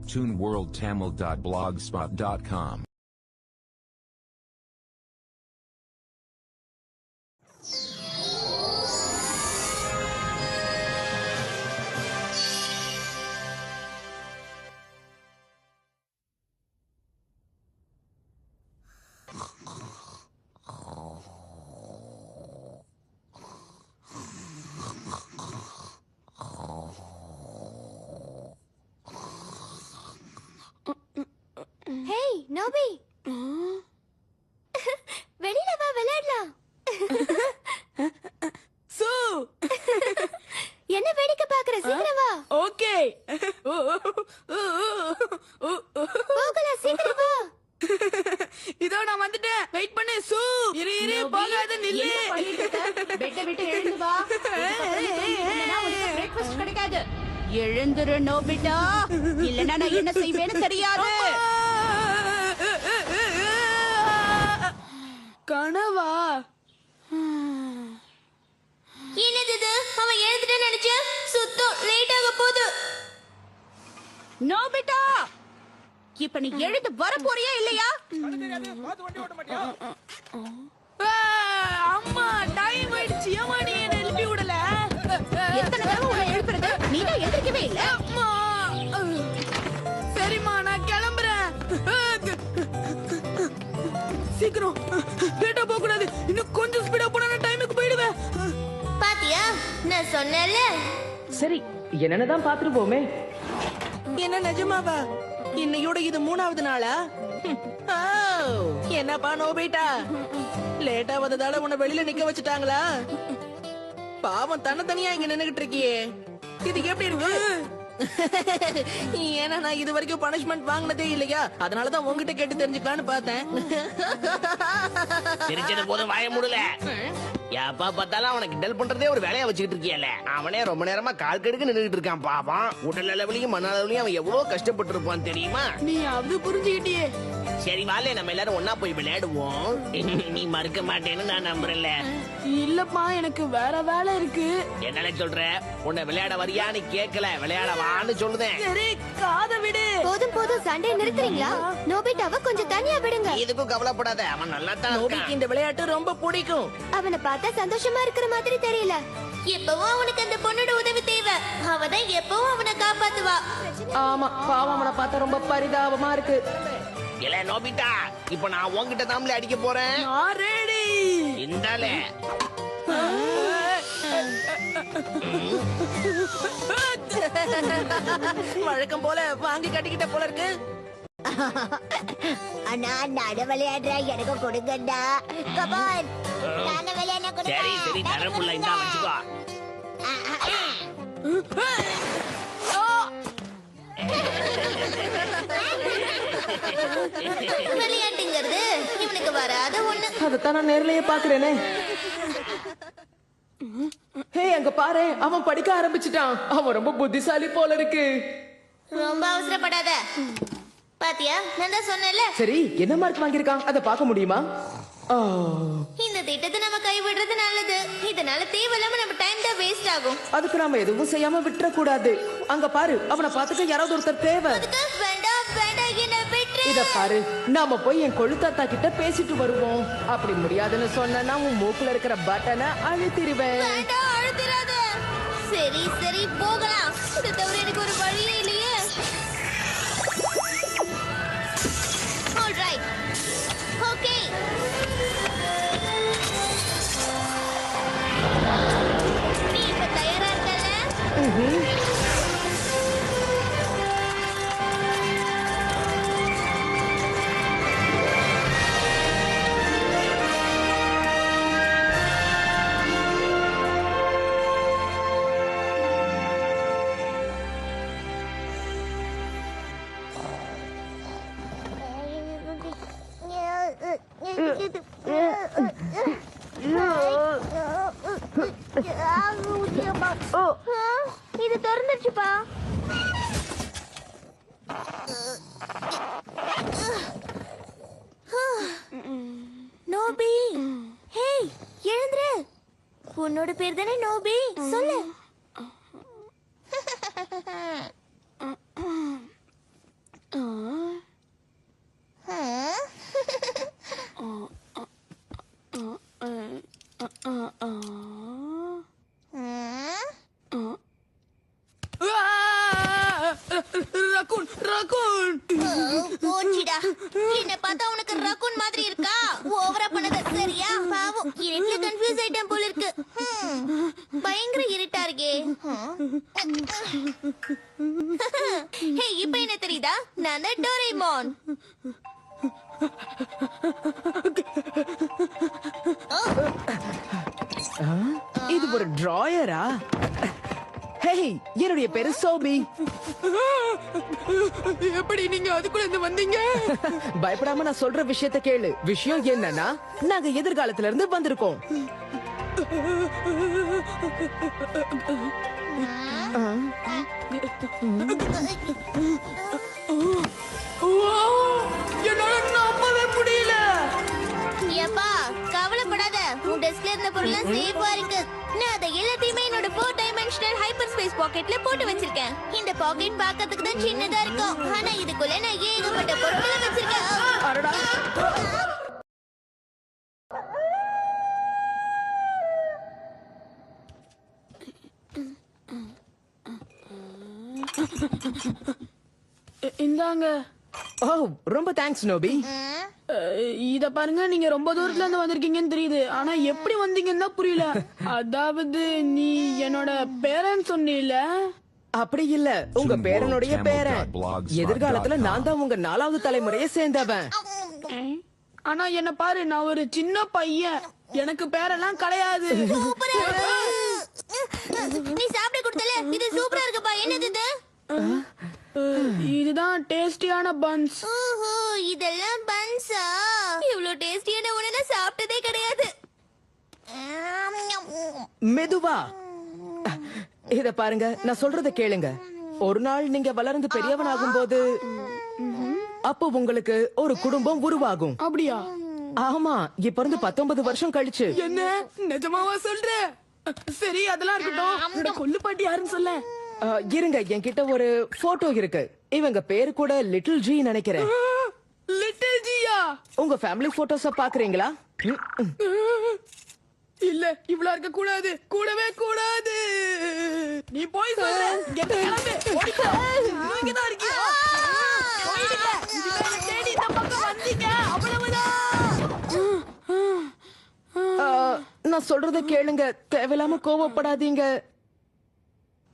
cartoonworldtamil.blogspot.com. Hey, Nobi. வெளியில வா விளையாடலாம். சூ என்ன வேடிக்கை பாக்குற? சீக்கிரம் வா. ஓகே போகலாம், சீக்கிரம் வா. இதோ நான் வந்துட்டேன். வெயிட் பண்ணு சூ. இரு போகாத நில்லு. பெட்டை விட்டு எழுந்து வா. பிரேக்ஃபாஸ்ட் கிடைக்காது. எழுந்துரு நோபிட்டா, இல்லனா நான் என்ன செய்வேன்னு தெரியாது. கனவா? என்னது? அவன் எழுந்துட்டேன்னு நினைச்சேன். சுத்தம் லேட் ஆக போகுது. நோபிட்டா, இப்ப நீ எழுந்து வர போறியா இல்லையா? அம்மா டைம் ஆயிடுச்சு. ஏமா நீ என்ன எழுப்பி விடல? எத்தனை தடவை உன்னை எழுப்புறது? நீ தான் எந்திரிக்கவே இல்ல. அம்மா சரிம்மா, நான் கிளம்புறேன். சீக்கிரம், லேட்டா போக கூடாது. இன்னும் கொஞ்சம் ஸ்பீடா போனா நான் டைமுக்கு போயிடுவேன். பாத்தியா, நான் சொன்னேன்ல. சரி, என்னதான் பாத்துட்டு போமே. என்ன நிஜமாவா? இன்னையோட இது 3வது நாளா? என்னப்பா நோபிட்டா, லேட்டா வந்ததால உன்னை வெளியில நிக்க வச்சுட்டாங்களா? பாவம், தனியா இங்க நின்னுகிட்டு இருக்கியே, இதுக்கு எப்படி இருக்கு? ஏன்னா நான் இது வரைக்கும் பனிஷ்மெண்ட் வாங்கினதே இல்லையா, அதனாலதான் உங்ககிட்ட கேட்டு தெரிஞ்சுக்கலான்னு பார்த்தேன். சிரிச்சது போதும், வாய மூடல. எப்ப பார்த்தாலும் அவனை கிண்டல் பண்றதே ஒரு வேலையா வச்சுக்கிட்டு இருக்கியல. அவனே ரொம்ப நேரமா கால் கடுக்கு நின்றுட்டு இருக்கான். பாவம், உடல் அளவுலயும் மன அளவுலயும் அவன் எவ்வளவு கஷ்டப்பட்டு இருப்பான் தெரியுமா? நீ அது புரிஞ்சுக்கிட்டியே. சரி வாலே, நம்ம எல்லாரும் ஒன்னா போய் விளையாடுவோம். நீ மறுக்க மாட்டேன்னு நான் நம்புறேன்ல. இல்லப்பா, எனக்கு வேற வேலை இருக்கு. என்னால சொல்ற, உன்னை விளையாட வரியான்னு கேட்கல, விளையாட வான்னு சொல்லுதேன். சரி, காத விடு. போதும் சண்டை நிறுத்துறீங்களா? நோபிட்டாவை கொஞ்சம் தனியா விடுங்க. இதுக்கும் கவலைப்படாத, அவன் நல்லா தான் நோபிக்கு இருக்கான். இந்த விளையாட்டு ரொம்ப பிடிக்கும். அவனை பார்த்தா சந்தோஷமா இருக்கிற மாதிரி தெரியல. எப்பவும் அவனுக்கு அந்த பொண்ணோட உதவி தேவை. அவதான் எப்பவும் அவனை காப்பாத்துவா. ஆமா, பாவம், அவனை பார்த்தா ரொம்ப பரிதாபமா இருக்கு. இல்ல நோபிட்டா, இப்ப நான் உன்கிட்ட தாம்ல அடிக்க போறேன். நான் ரெடி. இந்தாலே. வழக்கம் போல வாங்கி கட்டிக்கிட்ட போல இருக்கு. அண்ணா, நானு விளையாடுறேன், எனக்கு கொடுங்கண்ணா. கமான், நானு விளையாட கொடுங்க. சரி தரப்புள்ள, இந்தா வச்சுக்கோ. விளையாட்டுங்கிறது இவனுக்கு வராத ஒண்ணு. அதத்தான் நான் நேர்லயே பாக்குறேனே. ஹே, அங்க பாரு, அவன் படிக்க ஆரம்பிச்சிட்டான். அவன் ரொம்ப புத்திசாலி போல இருக்கு. ரொம்ப அவசரப்படாத. பாத்தியா, நான் தான் சொன்னேன்ல. சரி, என்ன மார்க் வாங்கியிருக்கான், அதை பார்க்க முடியுமா? இந்த திட்டத்தை நம்ம கைவிடுறது நல்லது. இதனால தேவையில்லாம நம்ம டைம் தான் வேஸ்ட் ஆகும். அதுக்கு நாம எதுவும் செய்யாம விட்டுற கூடாது. அங்க பாரு, அவனை பார்த்துக்க யாராவது ஒருத்தர் தேவை. வேண்டாம் என்ன விட்டுரு. இத பாரு, நாம போய் என் கொழுத்தாத்தா கிட்ட பேசிட்டு வருவோம். அப்படி முடியாதுன்னு சொன்னா உன் மூக்குல இருக்கிற பட்டனை அழுத்திடுவேன். வேண்டாம், அழுத்திராத. சரி போகலாம். இதை தவிர எனக்கு ஒரு வழியே இல்லையே. Alright, okay. நீ இப்ப தயாரா இருக்கல? இது திறந்துருச்சுப்பா. நோபி, ஹே, எழுந்துரு. உன்னோட பேர் தானே நோபி, சொல்லு. போச்சுடா. என்ன பார்த்தா உனக்கு ரக்கூன் மாதிரி இருக்கா? ஓவரா பண்ணது சரியா? பாவம், இருட்டுல கன்ஃபியூஸ் ஆயிட்டேன் போல இருக்கு. பயங்கர இருட்டா இருக்கே. ஹே, இப்ப என்ன தெரியுதா? நான் தான் டோரேமான். இது ஒரு டிராயரா? ஹேய், என்னுடைய பேரு சோபி. எப்படி நீங்க அதுக்குள்ள இருந்து வந்தீங்க? பயப்படாம நான் சொல்ற விஷயத்த கேளு. விஷயம் என்னன்னா, நாங்க எதிர்காலத்துல இருந்து வந்திருக்கோம். என்னால நம்பவே முடியல. ஏப்பா, கவலைப்படாத. உன் டெஸ்க்ல இருந்த பொருள்லாம் சேஃபா இருக்கு. நான் அதை எல்லாத்தையுமே என்னோட 4 டைமென்ஷனல் ஹைப்பர் ஸ்பேஸ் பாக்கெட்ல போட்டு வச்சிருக்கேன். இந்த பாக்கெட் பார்க்கிறதுக்கு தான் சின்னதா இருக்கும், ஆனா இதுக்குள்ள நான் ஏகப்பட்ட பொருட்களை வச்சிருக்கேன். அடடா. இந்தாங்க. ஓ, ரொம்ப தேங்க்ஸ் நோபி. இத பாருங்க, நீங்க ரொம்ப தூரத்துல இருந்து வந்திருக்கீங்கன்னு தெரியுது, ஆனா எப்படி வந்தீங்கன்னு தான் புரியல. அதாவது நீ என்னோட பேரன் சொன்னீல. அப்படி இல்ல, உங்க பேரனுடைய பேரன். எதிர்காலத்துல நான் தான் உங்க 4வது தலைமுறையை சேர்ந்தவன். ஆனா என்ன பாரு, நான் ஒரு சின்ன பையன், எனக்கு பேரெல்லாம் கிடையாது. சூப்பரா இருக்கு. நீ சாப்பிட கொடுத்தல, இது சூப்பரா இருக்குப்பா. என்னது இது? இதுதான் டேஸ்டியான பன்ஸ். ஓஹோ, இதெல்லாம் பன்ஸா? இவ்ளோ டேஸ்டியான உணவை நான் சாப்பிட்டதே கிடையாது. மெதுவா. இத பாருங்க, நான் சொல்றத கேளுங்க. ஒரு நாள் நீங்க வளர்ந்து பெரியவனாகும் போது, அப்போ உங்களுக்கு ஒரு குடும்பம் உருவாகும். அப்படியா? ஆமா, இப்ப இருந்து 19 வருஷம் கழிச்சு. என்ன நிஜமாவா சொல்ற? சரி, அதெல்லாம் இருக்கட்டும். என்னோட கொல்லுப்பாட்டி யாருன்னு சொல்ல. இருங்க, என்கிட்ட ஒரு போட்டோ இருக்கு. இவங்க பேரு கூட லிட்டில் ஜி நினைக்கிறேன். லிட்டில் ஜியா? உங்க ஃபேமிலி போட்டோஸ பாக்குறீங்களா? இல்ல, இவ்வளவு இருக்க கூடாது, கூடவே கூடாது. நீ போய் சொல்ற. கிளம்பு, ஓடிப்போ. இங்கதான் இருக்கியா? போயிடுங்க. இதுல தேடி இந்த பக்கம் வந்தீங்க, அவ்வளவுதான். நான் சொல்றத கேளுங்க, தேவையில்லாம கோவப்படாதீங்க.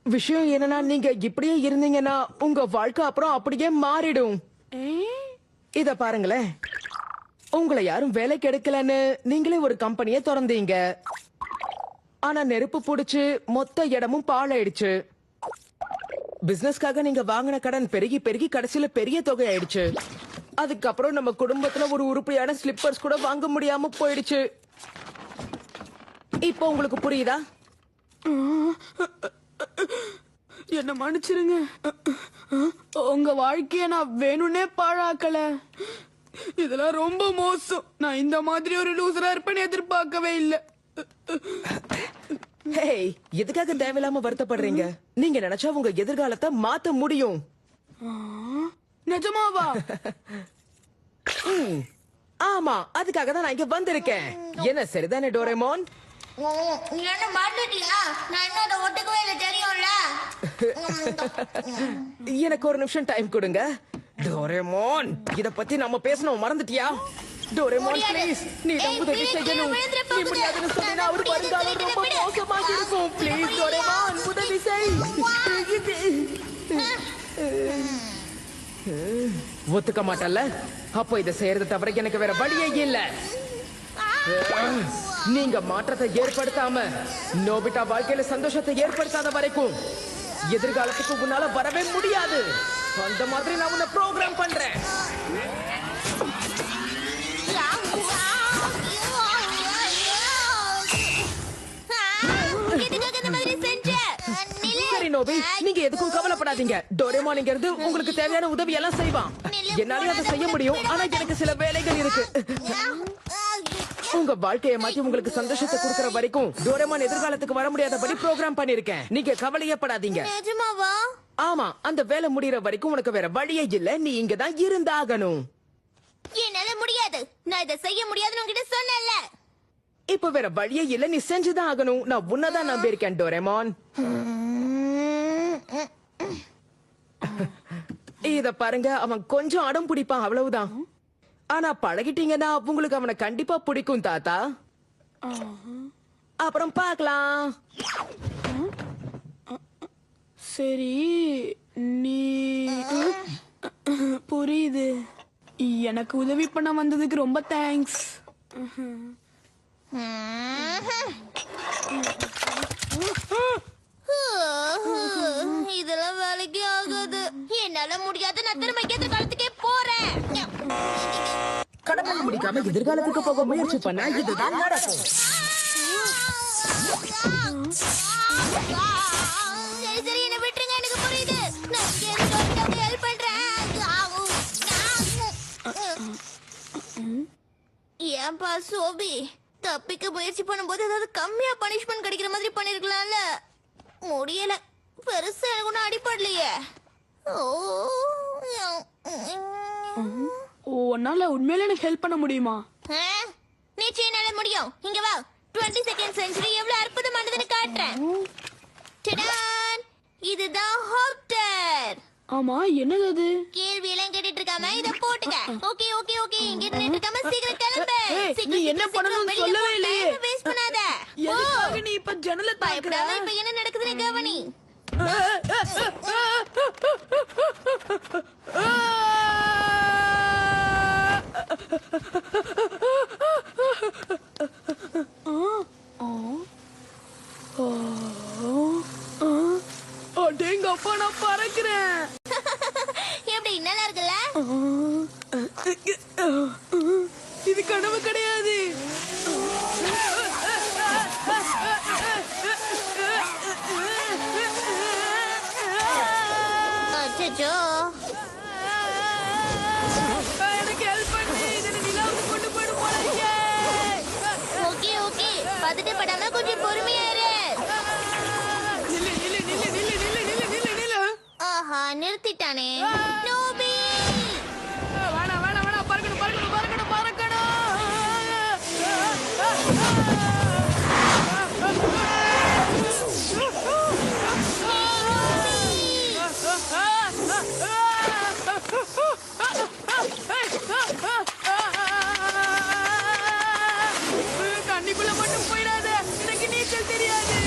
விஷயம் என்னன்னா, நீங்க இப்படியே இருந்தீங்கன்னா உங்க வாழ்க்கை அப்புறம் அப்படியே மாறிடும். இத பாருங்களேன், உங்களை யாரும் வேலைக்கு எடுக்கலன்னு நீங்களே ஒரு கம்பெனியை திறந்தீங்க. ஆனா நெருப்பு புடிச்சு மொத்த இடமும் பாழாயிடுச்சு. பிசினஸ்க்காக நீங்க வாங்கின கடன் பெருகி பெருகி கடைசியில பெரிய தொகை ஆயிடுச்சு. அதுக்கப்புறம் நம்ம குடும்பத்துல ஒரு உருப்படியான ஸ்லிப்பர்ஸ் கூட வாங்க முடியாம போயிடுச்சு. இப்போ உங்களுக்கு புரியுதா? என்ன மன்னிச்சிருங்க. உங்க வாழ்க்கைய நான் வேணும்னே பாழாக்கல. இதெல்லாம் ரொம்ப மோசம். நான் இந்த மாதிரி ஒரு லூசரா இருப்பேன்னு எதிர்பார்க்கவே இல்ல. ஹேய், எதுக்காக தேவையில்லாம வருத்தப்படுறீங்க? நீங்க நினைச்சா உங்க எதிர்காலத்தை மாத்த முடியும். நிஜமாவா? ஆமா, அதுக்காக தான் நான் இங்க வந்திருக்கேன். என்ன சரிதானே டோரேமோன்? என்ன மாட்டிட்டியா? நான் இன்னும் அதை ஒட்டுக்கவே இல்லை, தெரியும்ல. எனக்கு ஒரு நிமிஷம் டைம் கொடுங்க. டோரேமோன், இத பத்தி நம்ம பேசணும், மறந்துட்டியா? டோரேமோன் ப்ளீஸ், நீ தான் உதவி செய்யணும். நீ முடியாதுன்னு சொன்னா அவர் வருங்காலம் ரொம்ப மோசமாக இருக்கும். ப்ளீஸ் டோரேமோன், உதவி செய். ஒத்துக்க மாட்டல்ல? அப்போ இதை செய்யறது தவிர எனக்கு வேற வழியே இல்ல. நீங்க மாற்றத்தை ஏற்படுத்தாம நோபிட்டா வாழ்க்கையில சந்தோஷத்தை ஏற்படுத்தாத வரைக்கும் எதிர்காலத்துக்கு உன்னால வரவே முடியாது. அந்த மாதிரி நான் உன்னை ப்ரோக்ராம் பண்றேன். எதுக்காக இந்த மாதிரி செஞ்ச? சரி நோபி, நீங்க எதுக்கும் கவலைப்படாதீங்க. டோரேமான் இங்க இருந்து உங்களுக்கு தேவையான உதவி எல்லாம் செய்வான். என்னாலயும் அதை செய்ய முடியும், ஆனா எனக்கு சில வேலைகள் இருக்கு. உங்க வாழ்க்கையை மாத்தி உங்களுக்கு சந்தோஷத்தை கொடுக்கற வரைக்கும் டோரேமான் எதிர்காலத்துக்கு வர முடியாதபடி ப்ரோக்ராம் பண்ணிருக்கேன். நீங்க கவலையப்படாதீங்க. நிஜமாவா? ஆமா, அந்த வேலை முடியற வரைக்கும் உனக்கு வேற வழியே இல்ல. நீ இங்க தான் இருந்தாகணும். என்னால முடியாது. நான் இதை செய்ய முடியாதுன்னு உன்கிட்ட சொன்னேன்ல. இப்ப வேற வழியே இல்ல, நீ செஞ்சுதான் ஆகணும். நான் உன்னதான் நம்பியிருக்கேன் டோரேமான். இத பாருங்க, அவன் கொஞ்சம் அடம் பிடிப்பான், அவ்வளவுதான். ஆனா பழகிட்டீங்கன்னா உங்களுக்கு அவனை கண்டிப்பா பிடிக்கும் தாத்தா. அப்புறம் பார்க்கலாம். சரி, நீ புரியுது. எனக்கு உதவி பண்ண வந்ததுக்கு ரொம்ப தேங்க்ஸ். இதெல்லாம் வேலைக்கு ஆகாது. என்னால முடியாத, நான் திரும்ப எதிர்காலத்துக்கே போறேன். கடமை முடிக்காம எதிர்காலத்துக்கு போக முயற்சி பண்ணா இதுதான் நடக்கும். சரி சரி, என்ன விட்டுருங்க, எனக்கு புரியுது. நான் இங்க இருந்து ஹெல்ப் பண்றேன். ஏன்பா சோபி, தப்பிக்க முயற்சி பண்ணும்போது ஏதாவது கம்மியா பனிஷ்மெண்ட் கிடைக்கிற மாதிரி பண்ணிருக்கலாம்ல. முடியல, பெருசா எனக்கு ஒன்னும் அடிப்படலையே. உன்னால உண்மையில எனக்கு ஹெல்ப் பண்ண முடியுமா? நிச்சயம் என்னால முடியும். இங்க வா, 22nd செஞ்சுரி எவ்வளவு அற்புதமானதுன்னு காட்டுறேன். டடான், இதுதான் ஹாப்டர். ஆமா, என்னது அது? கேள்வி எல்லாம் கேட்டுட்டு இருக்காம இத போட்டுக்க. ஓகே ஓகே ஓகே, இங்க நின்னுட்டு இருக்காம சீக்கிரம் கிளம்பு. நீ என்ன பண்ணணும்னு சொல்லவே இல்லையே. வேஸ்ட் பண்ணாத. எதுக்காக நீ இப்ப ஜன்னல தாக்குற? பயப்படாம இப்ப என்ன நடக்குதுன்னு கவனி. அடேங்க அப்பா, நான் பறக்கிறேன். எப்படி நல்லா இருக்குல்ல? இது கனவு கிடையாது. அச்சச்சோ, எனக்கு ஹெல்ப் பண்ணு. இதை நிலாவுக்கு கொண்டு போயிடு போறீங்க. ஓகே ஓகே, பதட்டப்படாம கொஞ்சம் பொறுமையா இரு. நில்லு நில்லு நில்லு நில்லு நில்லு நில்லு நில்லு நில்லு. ஆஹா, நிறுத்திட்டானே. நோபி, வேணாம் வேணாம் வேணாம், பறக்கணும் பறக்கணும் பறக்கணும் பறக்கணும். தண்ணிக்குள்ள மட்டும் போயிடாத, எனக்கு நீச்சல் தெரியாது.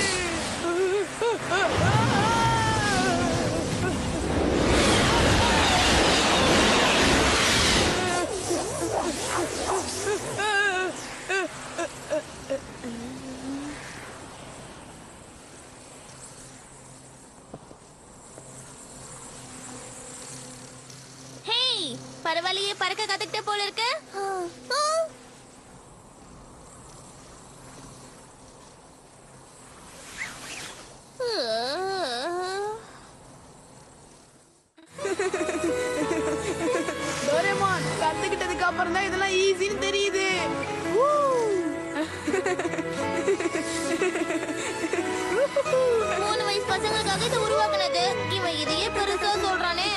ஹேய், பரவாயில்லையே, பறக்க கத்துக்கிட்ட போல இருக்கு. டோரேமான், கத்துக்கிட்டதுக்கு அப்புறம் தான் இதெல்லாம் ஈஸின்னு தெரியுது. 3 வயசு பசங்களுக்காக இதை உருவாக்குனது. இவன் இதையே பெருசா சொல்றானே.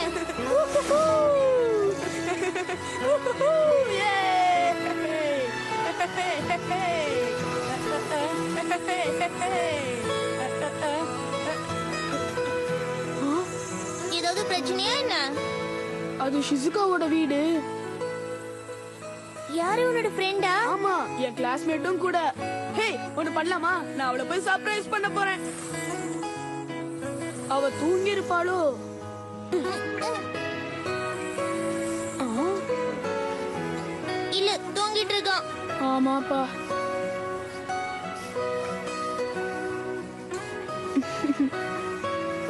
ஏதாவது பிரச்சனையா என்ன? அது ஷிசுகாவோட வீடு. யாரு, உன்னோட ஃப்ரெண்டா? ஆமா, என் கிளாஸ்மேட்டும் கூட. ஹே, ஒண்ணு பண்ணலாமா? நான் அவளை போய் சர்ப்ரைஸ் பண்ண போறேன். அவ தூங்கி இருப்பாளோ? இல்ல, தூங்கிட்டு இருக்கான். ஆமாப்பா.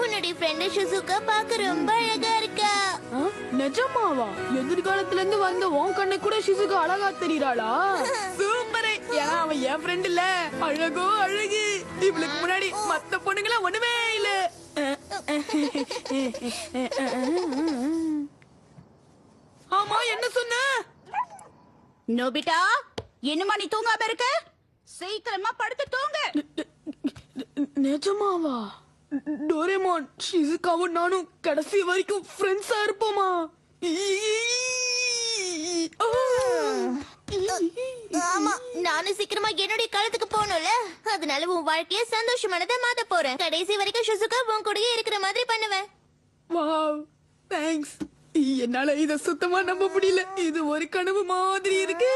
உன்னுடைய ஃப்ரெண்ட் ஷிசுகா பார்க்க ரொம்ப அழகா இருக்கா. நிஜமாவா? எதிர்காலத்துல இருந்து வந்த உன் கண்ணு கூட ஷிசுகா அழகா தெரியறாளா? சூப்பர். ஏன்னா அவன் என் ஃப்ரெண்ட் இல்ல. அழகோ அழகு. இவளுக்கு முன்னாடி மத்த பொண்ணுங்களா ஒண்ணுமே இல்ல. ஆமா, என்ன சொன்ன? நோபிட்டா, என்னமா நீ தூங்காம இருக்க? சீக்கிரமா படுத்து தூங்கு. நிஜமாவா? டோரேமான், ஷிசுகாவும் நானும் கடைசி வரைக்கும் ஃப்ரெண்ட்ஸா இருப்போமா? ஆமா, நானும் சீக்கிரமா என்னுடைய காலத்துக்கு போகணும்ல. அதனால உன் வாழ்க்கைய சந்தோஷமானதா மாத்த போறேன். கடைசி வரைக்கும் ஷிசுகா உன் கூடயே இருக்கிற மாதிரி பண்ணுவேன். Wow, thanks. என்னால இத சுத்தமா நம்ப முடியல. இது ஒரு கனவு மாதிரி இருக்கு.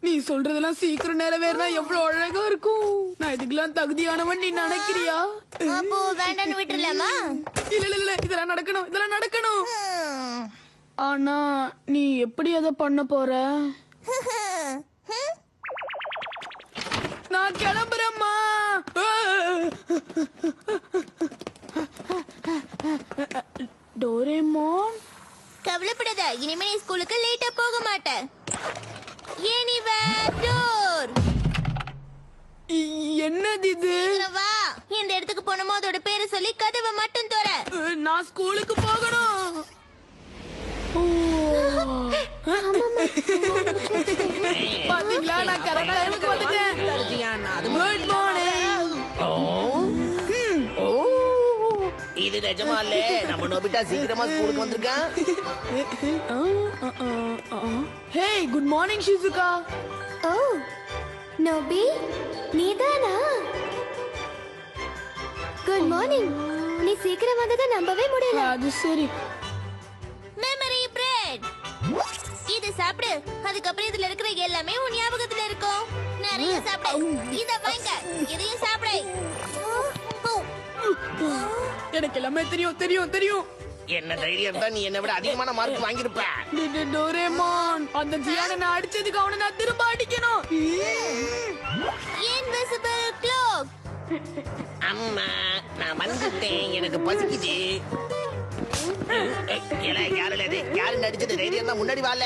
நீ சொல்றதெல்லாம் சீக்கிரம் நிறைவேறினா எவ்வளவு அழகா இருக்கும். நான் இதுக்கெல்லாம் தகுதியானவன் நீ நினைக்கிறியா? அப்போ வேண்டான்னு விட்டுறலாமா? இல்ல இல்ல இல்ல, இதெல்லாம் நடக்கணும், இதெல்லாம் நடக்கணும். ஆனா நீ எப்படி அதை பண்ண போற? நான் கிளம்புறேம்மா. டோரேமோன், கவலைப்படாத, இனிமே நீ ஸ்கூலுக்கு லேட்டா போக மாட்ட. Anywhere door. என்னது இது? வா, எந்த இடத்துக்கு போனோமோ அதோட பேரை சொல்லி கதவை மட்டும் தோற. நான் ஸ்கூலுக்கு போகணும். பாத்தீங்களா, நான் கரெக்டா வந்துட்டேன். Good morning. இது நிஜமா இல்ல, நம்ம நோபிட்டா சீக்கிரமா ஸ்கூலுக்கு வந்திருக்கான். ஹே, குட் மார்னிங் ஷிசுகா. ஓ, நோபி நீதானா? Good morning. நீ சீக்கிரம் வந்ததை நம்பவே முடியல. அது சரி. Memory bread. இது சாப்பிடு, அதுக்கப்புறம் இதுல இருக்கிற எல்லாமே உன் ஞாபகத்துல இருக்கும். நிறைய சாப்பிடு. இத வாங்க, இதையும் சாப்பிடு. எனக்கு எல்லாமே தெரியும் தெரியும் தெரியும். என்ன தைரியம் தான் நீ என்னை விட அதிகமான மார்க் வாங்கியிருப்ப. டோரேமான், அந்த ஜியானை நான் அடிச்சதுக்கு அவனை நான் திரும்ப அடிக்கணும். Invisible cloak. அம்மா, நான் வந்துட்டேன், எனக்கு பசிக்குது. யாருல இது? யாரு நடிச்சது? தைரியம் தான் முன்னாடி வாழ.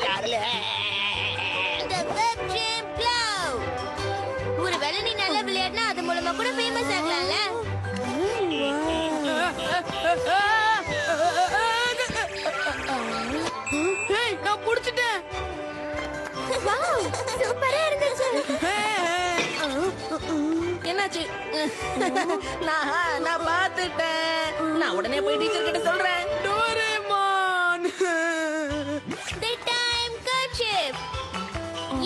யாருல? The web dream cloud. ஒருவேளை நீ நல்லா விளையாடினா அது மூலமா கூட ஃபேமஸ் ஆகலாம்ல. ஹேய், நான் புடிச்சிட்டேன். வாவ், சூப்பரா இருந்துச்சு. என்னாச்சு? நான் பார்த்துட்டேன். நான் உடனே போய் டீச்சர் கிட்ட சொல்றேன். டோரேமான். The time kerchief.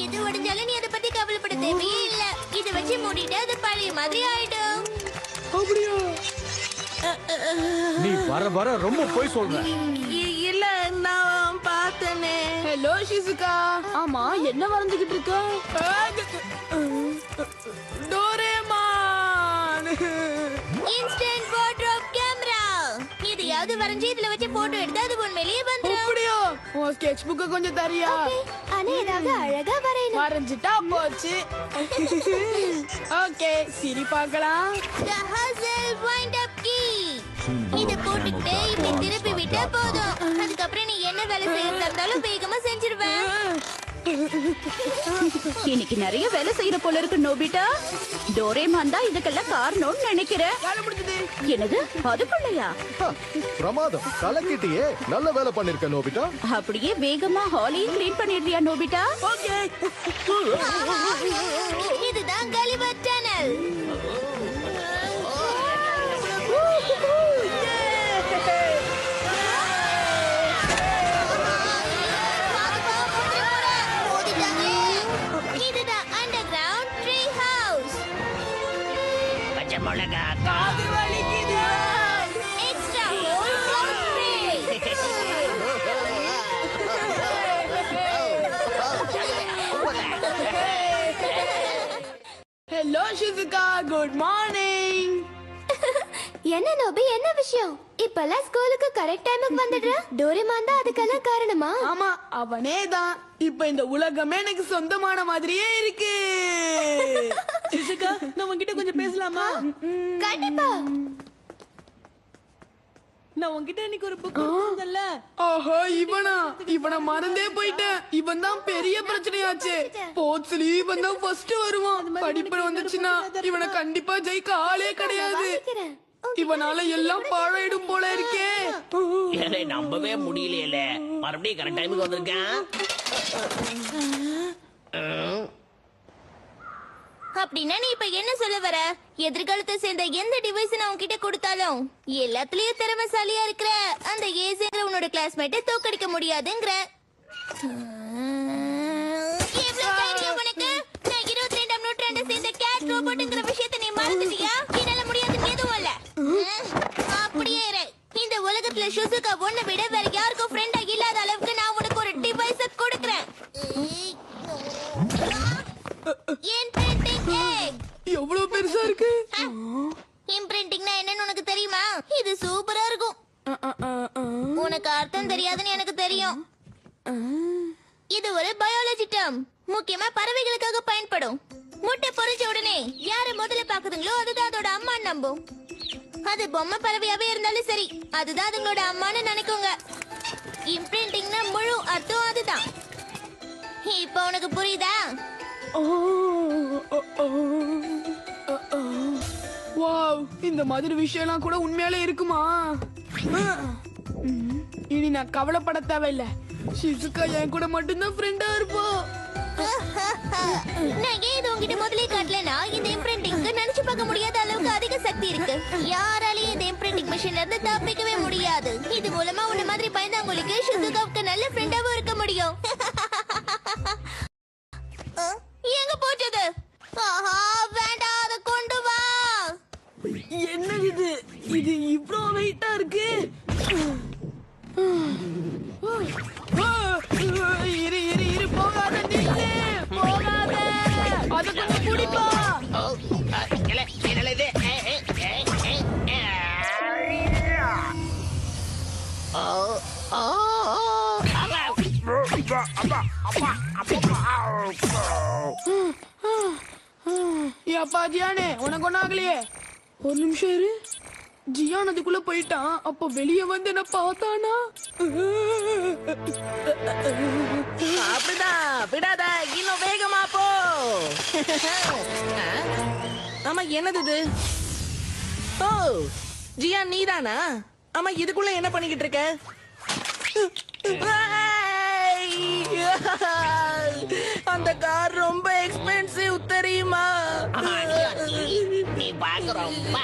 இது உடைஞ்சாலும் நீ அதை பத்தி கவலைப்பட தேவையே இல்ல. இதை வச்சு மூடிட்டு அது பழைய மாதிரி ஆயிடும். அப்படியா? நீ வர வர ரொம்ப போய் சொல்ற. இல்ல, நான் பார்த்தனே. Hello Shizuka. ஆமா, என்ன வரைஞ்சுகிட்டு இருக்க? டோரேமான். Instant wardrobe camera. இதையாவது வரைஞ்சி இதுல வச்சு போட்டோ எடுத்து அது உண்மையிலேயே வந்துரும். அப்படியா? உன் ஸ்கெட்ச் புக்க கொஞ்சம் தரியா? ஆனா ஏதாவது அழகா வரையணும். வரைஞ்சிட்டா போச்சு. ஓகே, சிரி பார்க்கலாம். The hustle wind up key. இத போட்டுக்கிட்டு இப்படி திருப்பி விட்டா போதும். அதுக்கப்புறம் நீ என்ன வேலை செய்யறதா இருந்தாலும் வேகமா செஞ்சிருவேன். இன்னைக்கு நிறைய வேலை செய்யற போல இருக்கு நோபிட்டா. டோரேமான் தான் இதுக்கெல்லாம் காரணம்னு நினைக்கிறேன். வேலை முடிஞ்சது. என்னது, அதுக்குள்ளயா? பிரமாதம், கலக்கிட்டியே. நல்ல வேலை பண்ணிருக்க நோபிட்டா. அப்படியே வேகமா ஹாலையும் கிளீன் பண்ணிடுறியா நோபிட்டா? ஓகே. இதுதான் கலிவர் டனல். இதுதான் அண்டர்கிரவுண்ட் ட்ரீ ஹவுஸ். பச்சை மிளகா அது வலிக்குது. Extra hole house spray. Hello Shizuka, good morning. என்ன நோபி, என்ன விஷயம்? இப்பெல்லாம் ஸ்கூலுக்கு கரெக்ட் டைமுக்கு வந்துடுற? டோரேமான் தான் அதுக்கெல்லாம் காரணமா? ஆமா, அவனே தான். இப்ப இந்த உலகமே எனக்கு சொந்தமான மாதிரியே இருக்கு. ஷிசுகா, நான் உன்கிட்ட கொஞ்சம் பேசலாமா? கண்டிப்பா. நான் உன்கிட்ட இன்னைக்கு ஒரு புக் கொடுத்தேன்ல. ஆஹா, இவனை மறந்தே போயிட்டேன். இவன் தான் பெரிய பிரச்சனையாச்சு. ஸ்போர்ட்ஸ்லயும் இவன் தான் ஃபர்ஸ்ட் வருவான். படிப்புல வந்துச்சுன்னா இவனை கண்டிப்பா ஜெயிக்க ஆளே கிடையாது. இவனால எல்லாம் பாழாயிடும் போல இருக்கே. என்னை நம்பவே முடியலையே. மறுபடியும் கரெக்ட் டைமுக்கு வந்திருக்கேன். அப்படின்னா நீ இப்ப என்ன சொல்ல வர? எதிர்காலத்தை சேர்ந்த எந்த டிவைஸ் நான் உன்கிட்ட கொடுத்தாலும் எல்லாத்துலயும் திறமைசாலியா இருக்கிற அந்த ஏசிங்கிற உன்னோட கிளாஸ்மேட்டை தோக்கடிக்க முடியாதுங்கிற. எவ்வளவு தைரியம் உனக்கு? நான் 22ஆம் நூற்றாண்டை சேர்ந்த கேட் ரோபோட்ங்கிற விஷயத்தை நீ மறந்துட்டியா? என்னால முடியாதுன்னு எதுவும் இல்ல. அப்படியே இரு. ஷுசுகா உன்னை விட வேற யாருக்கும் ஃப்ரெண்டா இல்லாத அளவுக்கு நான் உனக்கு ஒரு டிவைஸ் கொடுக்கறேன். இம்பிரிண்டிங் எக். எவ்வளவு பெருசா இருக்கு. இம்பிரிண்டிங்னா என்னன்னு உனக்கு தெரியுமா? இது சூப்பரா இருக்கும். உனக்கு அர்த்தம் தெரியாதுன்னு எனக்கு தெரியும். இது ஒரு பயாலஜி டேர்ம். முக்கியமா பறவைகளுக்காக பயன்படும். முட்டை பொரிச்ச உடனே யாரு முதல்ல பாக்குதுங்களோ அதுதான் அதோட அம்மா நம்பும். அது பொம்மை பறவையாவே இருந்தாலும் சரி, அதுதான் அதுங்களோட அம்மான்னு நினைக்குங்க. இம்பிரிண்டிங்னா முழு அர்த்தம் அதுதான். இப்போ உனக்கு புரியுதா? வாவ், இந்த மாதிரி விஷயம்லாம் கூட உண்மையாலே இருக்குமா? இனி நான் கவலைப்பட தேவையில்ல. ஷிசுகா என் கூட மட்டும்தான் ஃப்ரெண்டா இருப்பா. நான் ஏன் இது உங்ககிட்ட முதலே காட்டலனா, இந்த இம்பிரிண்டிங்க்கு நினைச்சு பார்க்க முடியாத அளவுக்கு அதிக சக்தி இருக்கு. யாராலையும் இந்த இம்பிரிண்டிங் மிஷின்ல இருந்து தப்பிக்கவே முடியாது. இது மூலமா உன்ன மாதிரி பயந்தாங்களுக்கு ஷிசுகாவுக்கு நல்ல ஃப்ரெண்டாவும் இருக்க முடியும். எங்க போச்சது? ஆஹா, வேண்டாம், அதை கொண்டு வா. என்ன இது? இது இவ்ளோ வெயிட்டா இருக்கு. இரு இரு இரு, போகாத, நில்லு, போகாத. அத கொஞ்சம் பிடிப்பா. அப்பா ஜியானே, உனக்கு ஒன்னும் ஆகலையே? ஒரு நிமிஷம் இரு. ஜியான் அதுக்குள்ள போயிட்டான். அப்போ வெளியே வந்து என்ன பார்த்தானா? அப்படிதான் விடாத, இன்னும் வேகமா போ. ஆமா, என்னது இது? ஓ, ஜியா நீதானா? ஆமா, இதுக்குள்ள என்ன பண்ணிக்கிட்டு இருக்க? அந்த கார் ரொம்ப எக்ஸ்பென்சிவ் தெரியுமா? நீ பாக்க ரொம்ப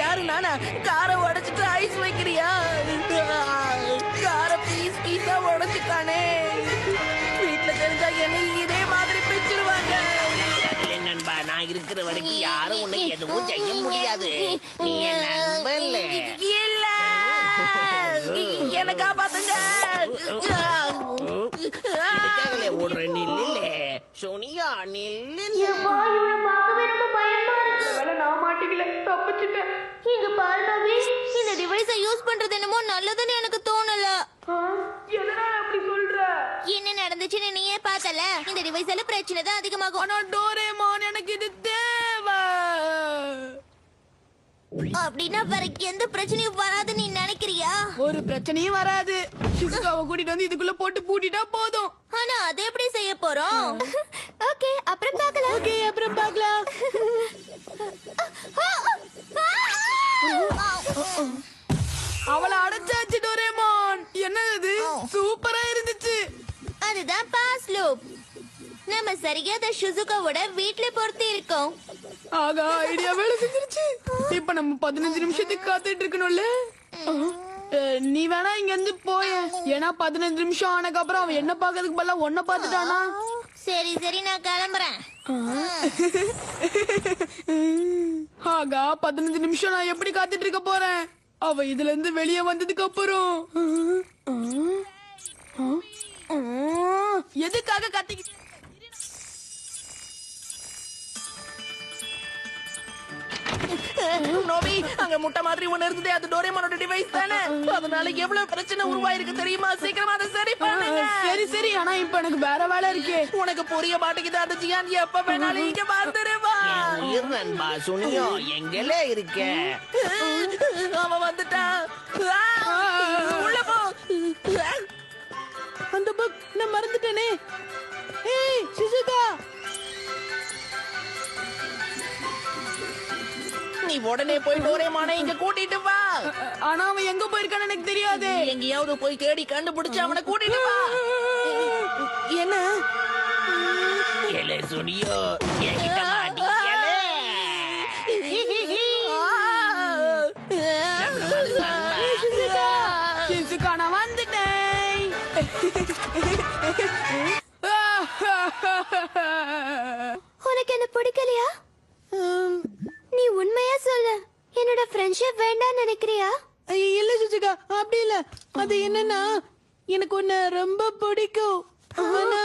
யாரு நானா? காரை உடைச்சிட்டு ஐஸ் வைக்கிறியா? காரை பீஸ் பீஸா உடைச்சிட்டானே. வீட்டுல தெரிஞ்சா என்ன இதே மாதிரி பிச்சிருவாங்க. நண்பா, நான் இருக்கிற வரைக்கும் யாரும் உன்னை எதுவும் செய்ய முடியாது. நீ என் நண்பன்ல. இல்ல, என்ன காப்பாத்துங்க. இதுக்காகலே ஓடுற நில்லுல சோனியா, நில்லு. நான் மாட்டிக்கல, தப்பிச்சுட்டேன். இங்க பாரு நவி, இந்த டிவைஸை யூஸ் பண்றது என்னமோ நல்லதுன்னு எனக்கு தோணல. எதனால அப்படி சொல்ற? என்ன நடந்துச்சுன்னு நீயே பார்த்தல. இந்த டிவைஸால பிரச்சனை தான் அதிகமாகும். ஆனா டோரேமான், எனக்கு இது தேவை. அப்படின்னா வேற எந்த பிரச்சனையும் வராது நீ நினைக்கிறியா? ஒரு பிரச்சனையும் வராது. ஷிசுகாவை கூட்டிட்டு வந்து இதுக்குள்ள போட்டு பூட்டிட்டா போதும். ஆனா அது எப்படி செய்ய போறோம்? ஓகே, அப்புறம் பார்க்கலாம். ஓகே, அப்புறம் பார்க்கலாம். அவளை அடைச்சாச்சு டோரேமான். என்னது? சூப்பரா இருந்துச்சு. அதுதான் பாஸ் லூப். நம்ம சரியா அத ஷிசுகாவோட வீட்ல பொறுத்து இருக்கோம். ஆகா, ஐடியா வேலை செஞ்சிருச்சு. இப்ப நம்ம 15 நிமிஷத்துக்கு காத்துட்டு இருக்கணும்ல. நீ வேணா இங்க இருந்து போய. ஏன்னா 15 நிமிஷம் ஆனதுக்கு அப்புறம் அவன் என்ன பாக்கிறதுக்கு பதிலா ஒன்ன பாத்துட்டானா? சரி சரி, நான் கிளம்புறேன். ஆகா, 15 நிமிஷம் நான் எப்படி காத்துட்டு இருக்க போறேன்? அவ இதுல இருந்து வெளியே வந்ததுக்கு அப்புறம் எதுக்காக கத்திக்கிட்டு? நோபி, அங்க முட்டை மாதிரி ஒண்ணு இருந்ததே, அது டோரேமானோட டிவைஸ் தானே? அதனால எவ்வளவு பிரச்சனை உருவாயிருக்கு தெரியுமா? சீக்கிரமா அதை சரி பண்ணுங்க. சரி சரி, ஆனா இப்ப எனக்கு வேற வேலை இருக்கே. உனக்கு புரிய மாட்டேங்குது. அந்த ஜியான் எப்ப வேணாலும் இங்க வந்துருவா. உயிர் நண்பா சுனியோ, எங்கலே இருக்க? அவன் வந்துட்டான். உள்ள போ. அந்த புக் நான் மறந்துட்டேனே. ஏய் ஷிசுகா, நீ உடனே போய் டோரேமானை இங்க கூட்டிட்டு வா. ஆனா அவன் எங்க போயிருக்கான்னு எனக்கு தெரியாது. எங்கேயாவது போய் தேடி கண்டுபிடிச்சு அவனை கூட்டிட்டு வா. என்ன? எலே சுனியோ, என்கிட்ட மாட்டிக்கலே. ஷிசுகா, நான் வந்துட்டேன். உனக்கு என்ன பிடிக்கலையா? நீ உண்மையா சொல்லு. என்னோட ஃப்ரெண்ட்ஷிப் வேண்டாம்னு நினைக்கிறியா? இல்ல ஷிசுகா, இருக்கா அப்படி இல்ல அது என்னன்னா எனக்கு உன்னை ரொம்ப பிடிக்கும் ஆனா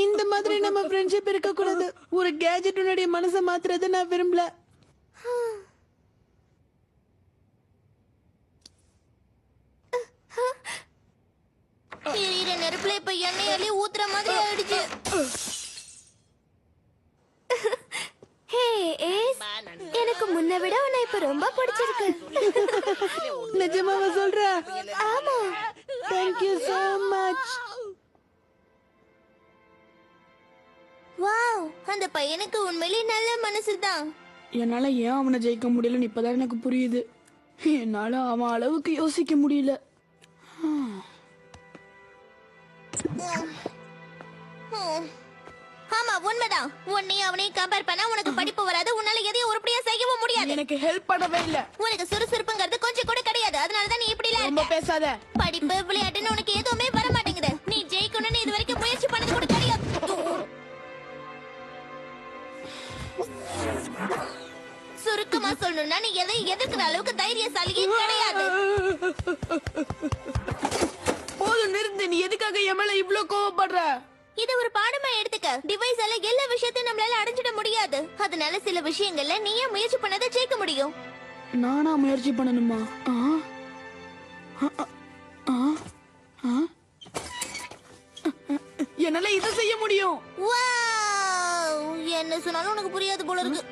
இந்த மாதிரி நம்ம ஃப்ரெண்ட்ஷிப் இருக்க கூடாது ஒரு கேஜெட் உன்னுடைய மனசை மாத்துறதை நான் விரும்பல எரியிற நெருப்புல இப்ப எண்ணெய் அள்ளி ஊத்துற மாதிரி ஆயிடுச்சு. ஹே ஏஸ், எனக்கு முன்ன விட உன்னை இப்ப ரொம்ப பிடிச்சிருக்கு. நிஜமாவா சொல்ற ஆமா. Thank you so much. Wow, அந்த பையனுக்கு உண்மையிலேயே நல்ல மனசுதான். என்னால ஏன் அவனை ஜெயிக்க முடியலன்னு இப்பதான் எனக்கு புரியுது. என்னால அவன் அளவுக்கு யோசிக்க முடியல. ஆமா, உண்மைதான். உன்னையும் அவனையும் கம்பேர் பண்ணா உனக்கு படிப்பு வராது, உன்னால எதையும் உருப்படியா செய்யவும் முடியாது. எனக்கு ஹெல்ப் பண்ணவே இல்ல. உனக்கு சுறுசுறுப்புங்கிறது கொஞ்சம் கூட கிடையாது. அதனாலதான் நீ இப்படி ரொம்ப பேசாத. படிப்பு விளையாட்டுன்னு உனக்கு எதுவுமே வர மாட்டேங்குது. நீ ஜெயிக்கணும்னு இது வரைக்கும் முயற்சி பண்ணது கூட கிடையாது. சுருக்கமா சொல்லணும்னா நீ எதையும் எதிர்க்கிற அளவுக்கு தைரியசாலியே கிடையாது. போதும் நிறுத்து. நீ எதுக்காக என் மேல இவ்ளோ கோவப்படுற? இத ஒரு பாடமா எடுத்துக்க. டிவைஸால எல்லா விஷயத்தையும் நம்மளால அடைஞ்சிட முடியாது. அதனால சில விஷயங்கள்ல நீயே முயற்சி பண்ணாத ஜெயிக்க முடியும். நானா முயற்சி பண்ணணுமா? என்னால இதை செய்ய முடியும். வாவ், என்ன சொன்னாலும் உனக்கு புரியாது போல இருக்கு.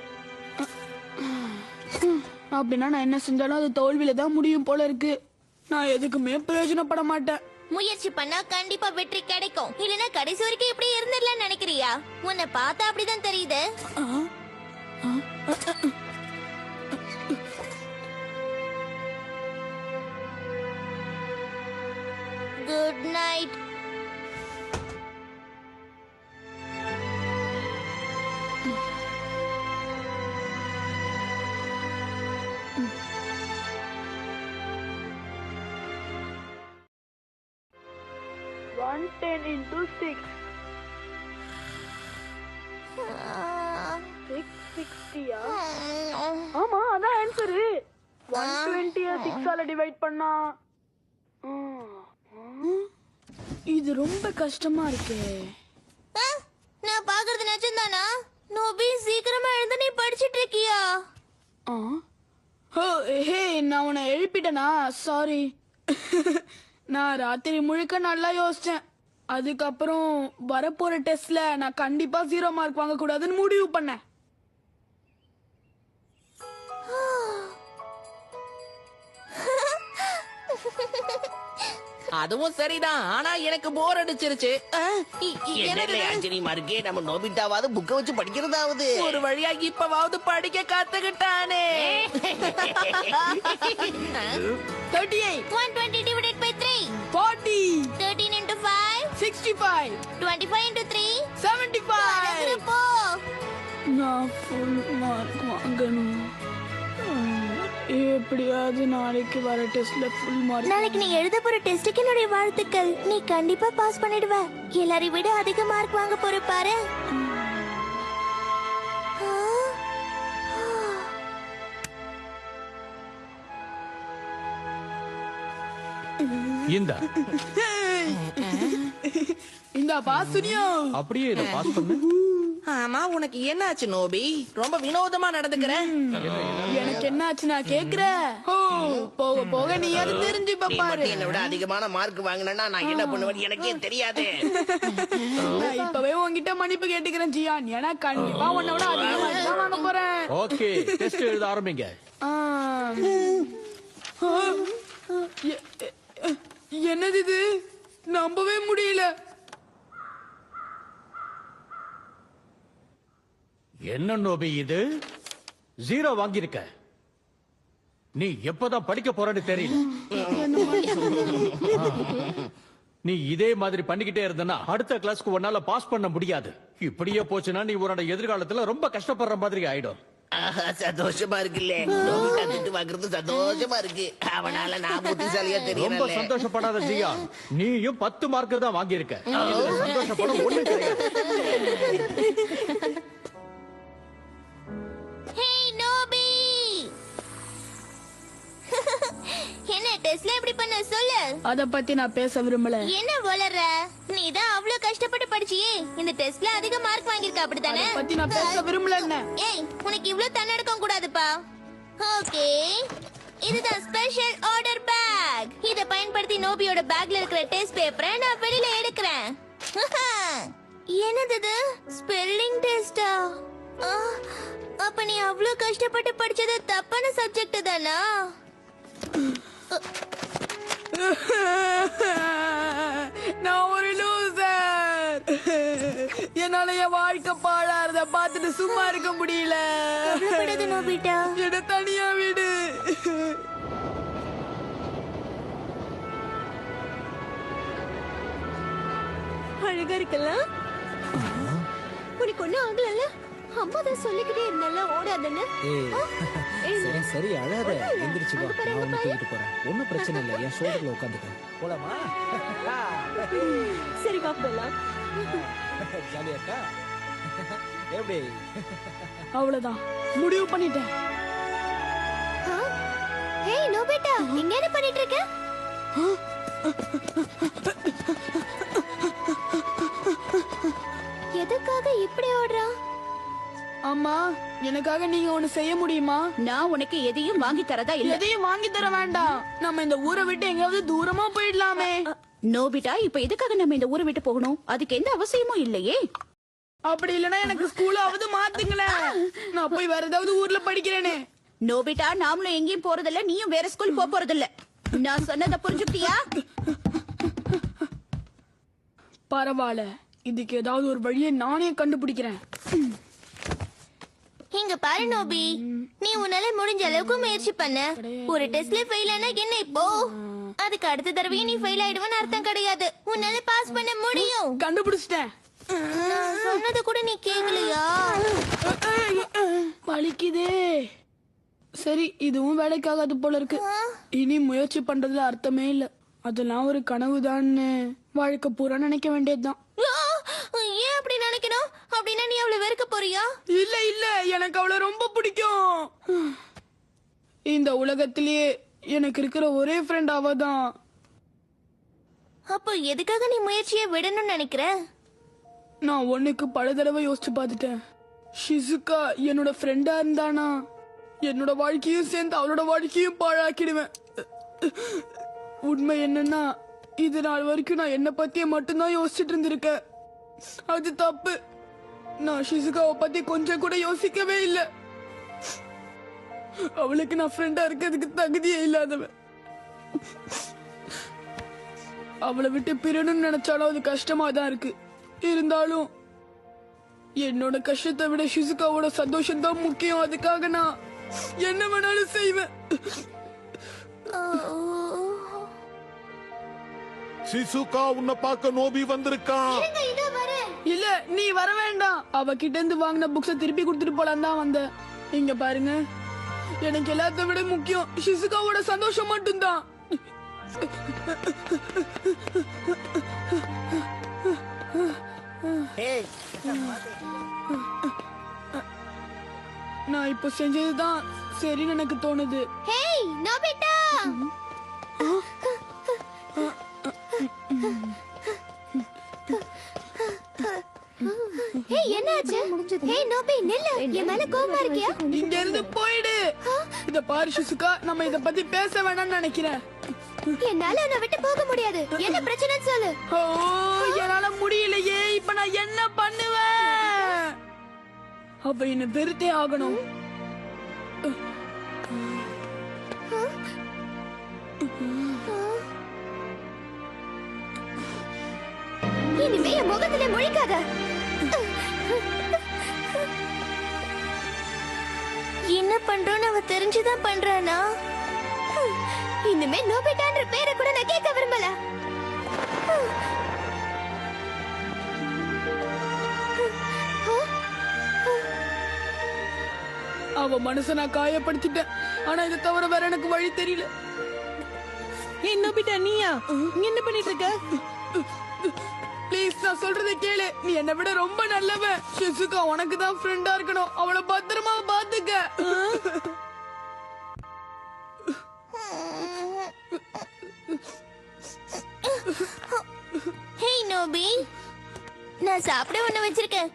அப்படின்னா நான் என்ன செஞ்சாலும் அது தோல்வியில தான் முடியும் போல இருக்கு. நான் எதுக்குமே பிரயோஜனப்பட மாட்டேன். முயற்சி பண்ணா கண்டிப்பா வெற்றி கிடைக்கும். இல்லனா கடைசி வரைக்கும் இப்படி இருந்திரலாம்னு நினைக்கிறியா? உன்னை பார்த்தா அப்படிதான் தெரியுது. Good night. ஆமா அதான் ஆன்சர். 120 6 ஆல டிவைட் பண்ணா இது ரொம்ப கஷ்டமா இருக்கே. நான் பாக்குறது நிஜம்தானா? நோபி, சீக்கிரமா எழுந்து நீ படிச்சிட்டு இருக்கியா? ஹே, நான் உன்னை எழுப்பிட்டேனா? சாரி. நான் ராத்திரி முழுக்க நல்லா யோசிச்சேன். அதுக்கப்புறம் வரப்போற டெஸ்ட்ல நான் கண்டிப்பா 0 மார்க் வாங்க கூடாதுன்னு முடிவு பண்ணேன். அதுவும் சரிதான். ஆனா எனக்கு போர் அடிச்சிருச்சு. என்ன ஆச்சரியமா இருக்கே, நம்ம நோபிட்டாவது புக்க வச்சு படிக்கிறதாவது. ஒரு வழியா இப்பவாவது படிக்க கத்துக்கிட்டானே. 38 120 divided by 3. 40 13 into 5. 65 25 into 3. 75. போ. நான் ஃபுல் மார்க் வாங்கணும். எப்படியாவது நாளைக்கு வர டெஸ்ட்ல ஃபுல் மார்க். நாளைக்கு நீ எழுத போற டெஸ்டுக்கு என்னுடைய வாழ்த்துக்கள். நீ கண்டிப்பா பாஸ் பண்ணிடுவ. எல்லாரையும் விட அதிக மார்க் வாங்க போற பாரு. இந்த இந்த பாஸ் சுனியோ. அப்படியே இத பாஸ் பண்ணு. ஆமா, உனக்கு என்னாச்சு நோபி? ரொம்ப வினோதமா நடந்துக்கிற. எனக்கு என்ன ஆச்சு நான் கேக்குறேன். போக போக நீ அது தெரிஞ்சுப்ப நீ பாரு. மட்டும் என்னை விட அதிகமான மார்க் வாங்கினா நான் என்ன பண்ணுவேன்னு எனக்கே தெரியாது. நான் இப்பவே உன்கிட்ட மன்னிப்பு கேட்டுக்கிறேன் ஜியான். ஏன்னா கண்டிப்பா உன்னை விட அதிகமா தான் வாங்க போறேன். ஓகே, டெஸ்ட் எழுத ஆரம்பிங்க. என்னது இது? நம்பவே முடியல. என்ன நோபி இது? 0 வாங்கியிருக்க. நீ எப்பதான் படிக்க போறன்னு தெரியல. நீ இதே மாதிரி பண்ணிக்கிட்டே இருந்தனா அடுத்த கிளாஸ்க்கு உன்னால பாஸ் பண்ண முடியாது. இப்படியே போச்சுன்னா நீ உன்னோட எதிர்காலத்துல ரொம்ப கஷ்டப்படுற மாதிரி ஆயிடும். சந்தோஷமா இருக்குல்ல. நோபிட்டா திட்டு வாங்குறது சந்தோஷமா இருக்கு. அவனால நான் புத்திசாலியா ரொம்ப தெரியல. சந்தோஷப்படாத ஜியா. நீயும் 10 மார்க் தான் வாங்கியிருக்க. இதுல சந்தோஷப்பட ஒண்ணும் கிடையாது. ஹே நோபி. என்ன டெஸ்ட்ல எப்படி பண்ண சொல்லு. அத பத்தி நான் பேச விரும்பல. என்ன வளர்ற? நீ தான் அவ்வளவு கஷ்டப்பட்டு படிச்சியே. இந்த டெஸ்ட்ல அதிக மார்க் வாங்கியிருக்க அப்படிதானே? அத பத்தி நான் பேச விரும்பல. ஏய், உனக்கு இவ்ளோ தன்னடக்கம் கூடாதுப்பா. ஓகே, இதுதான் ஸ்பெஷல் ஆர்டர் பேக். இத பயன்படுத்தி நோபியோட பேக்ல இருக்கிற டெஸ்ட் பேப்பரை நான் வெளியில எடுக்கிறேன். என்னது இது? ஸ்பெல்லிங் டெஸ்டா? அப்ப நீ அவ்ளோ கஷ்டப்பட்டு படிச்சது தப்பான சப்ஜெக்ட் தானா? நான் ஒரு லூசர். என்னால என் வாழ்க்கை பாழாறத பார்த்துட்டு சும்மா இருக்க முடியல. கவலைப்படாத நோபிட்டா. என்ன தனியா விடு. அழகா இருக்கலாம். உனக்கு ஒண்ணும் ஆகலல்ல? அம்மா தான் சொல்லிக்கிட்டே இருந்தால ஓடாதன்னு. சரி சரி அழாத, எந்திரிச்சு வா, நான் உன்னை தூக்கிட்டு போறேன். ஒன்னும் பிரச்சனை இல்லை, என் ஷோல்டர்ல உட்காந்துக்க. போலாமா? சரி வா போலாம். ஜாலியா இருக்கா? எப்படி? அவ்வளவுதான், முடிவு பண்ணிட்டேன். ஏய் நோபிட்டா, இங்க என்ன பண்ணிட்டு இருக்க? எதுக்காக இப்படி ஓடுறா? அம்மா, எனக்காக நீங்க ஒண்ணு செய்ய முடியுமா? நான் உனக்கு எதையும் வாங்கி தரதா இல்ல. எதையும் வாங்கி தர வேண்டாம். நம்ம இந்த ஊரை விட்டு எங்கயாவது தூரமா போயிடலாமே. நோபிட்டா, இப்ப எதுக்காக நம்ம இந்த ஊரை விட்டு போகணும்? அதுக்கு எந்த அவசியமும் இல்லையே. அப்படி இல்லனா எனக்கு ஸ்கூலாவது மாத்துங்களேன். நான் போய் வேற ஏதாவது ஊர்ல படிக்கிறேனே. நோபிட்டா, நாமளும் எங்கேயும் போறதில்ல, நீயும் வேற ஸ்கூல் போறதில்ல. நான் சொன்னதை புரிஞ்சுக்கிட்டியா? பரவாயில்ல, இதுக்கு ஏதாவது ஒரு வழியை நானே கண்டுபிடிக்கிறேன். இங்க பாரு நோபி, நீ உன்னால முடிஞ்ச அளவுக்கு முயற்சி பண்ண. ஒரு டெஸ்ட்ல ஃபெயில் ஆனா என்ன இப்போ? அதுக்கு அடுத்த தடவை நீ ஃபெயில் ஆயிடுவேன்னு அர்த்தம் கிடையாது. உன்னால பாஸ் பண்ண முடியும். கண்டுபிடிச்சிட்டேன். நான் சொன்னது கூட நீ கேக்கலையா? வலிக்குதே. சரி, இதுவும் வேலைக்காகாது போல இருக்கு. இனி முயற்சி பண்றதுல அர்த்தமே இல்ல. அதெல்லாம் ஒரு கனவுதான்னு வாழ்க்கை பூரா நினைக்க வேண்டியதுதான். ஏன் அப்படி நினைக்கணும்? அப்படின்னா நீ அவளை வெறுக்க போறியா? இல்ல இல்ல, எனக்கு அவளை ரொம்ப பிடிக்கும். இந்த உலகத்திலேயே எனக்கு இருக்கிற ஒரே ஃப்ரெண்ட் அவதான். அப்போ எதுக்காக நீ முயற்சியை விடணும்னு நினைக்கிற? நான் ஒண்ணுக்கு பல தடவை யோசிச்சு பார்த்துட்டேன். ஷிசுகா என்னோட ஃப்ரெண்டா இருந்தானா என்னோட வாழ்க்கையும் சேர்ந்து அவளோட வாழ்க்கையும் பாழாக்கிடுவேன். உண்மை என்னன்னா, இது நாள் வரைக்கும் நான் என்ன பத்தியே மட்டும்தான் யோசிச்சுட்டு இருந்திருக்கேன். அது தப்பு. நான் ஷிசுகாவை பத்தி கொஞ்சம் கூட யோசிக்கவே இல்லை. அவளுக்கு நான் ஃப்ரெண்டா இருக்கிறதுக்கு தகுதியே இல்லாதவன். அவளை விட்டு பிறணும்னு நினைச்சாலும் அது கஷ்டமா தான் இருக்கு. இருந்தாலும் என்னோட கஷ்டத்தை விட ஷிசுகாவோட சந்தோஷம் தான் முக்கியம். அதுக்காக நான் என்ன வேணாலும் செய்வேன். சிசுகா, உன்னை பார்க்க நோபி வந்திருக்கான். இல்ல, நீ வர வேண்டாம். அவ கிட்ட இருந்து வாங்கின புக்ஸ திருப்பி கொடுத்துட்டு போலாம் தான் வந்தேன். இங்க பாருங்க, எனக்கு எல்லாத்த விட முக்கியம் ஷிசுகாவோட சந்தோஷம் மட்டும்தான். நான் இப்போ செஞ்சதுதான் சரின்னு எனக்கு தோணுது. ஹேய் நோபிட்டா, ஹேய் என்னாச்சு? ஹேய் நோபி, நில்லு. என் மேல கோவமா இருக்கியா? இங்க இருந்து போயிடு. இத பாரு ஷிசுகா, நம்ம இத பத்தி பேச வேணாம்னு நினைக்கிறேன். என்னால உன்னை விட்டு போக முடியாது. என்ன பிரச்சனைன்னு சொல்லு. ஓ, என்னால முடியலையே. இப்ப நான் என்ன பண்ணுவேன்? அப்ப என்ன வெறுத்தே ஆகணும். இனிமே என் முகத்துல முழிக்காத. என்ன பண்றோன்னு அவ தெரிஞ்சுதான் பண்றானா? இனிமே நோபிட்டான்ற பேரை கூட நான் கேட்க விரும்பல. அவ மனச நான் காயப்படுத்திட்டேன். ஆனா இதை தவிர வேற எனக்கு வழி தெரியல. நோபிட்டா, நீயா நீ என்ன பண்ணிட்டு இருக்க? ப்ளீஸ், நான் சொல்றதை கேளு. நீ என்னை விட ரொம்ப நல்லவன். ஷிசுகா உனக்கு தான் ஃப்ரெண்டா இருக்கணும். அவளை பத்திரமா பாத்துக்க. நோபி நான் சாப்பிட ஒண்ணு வச்சிருக்கேன்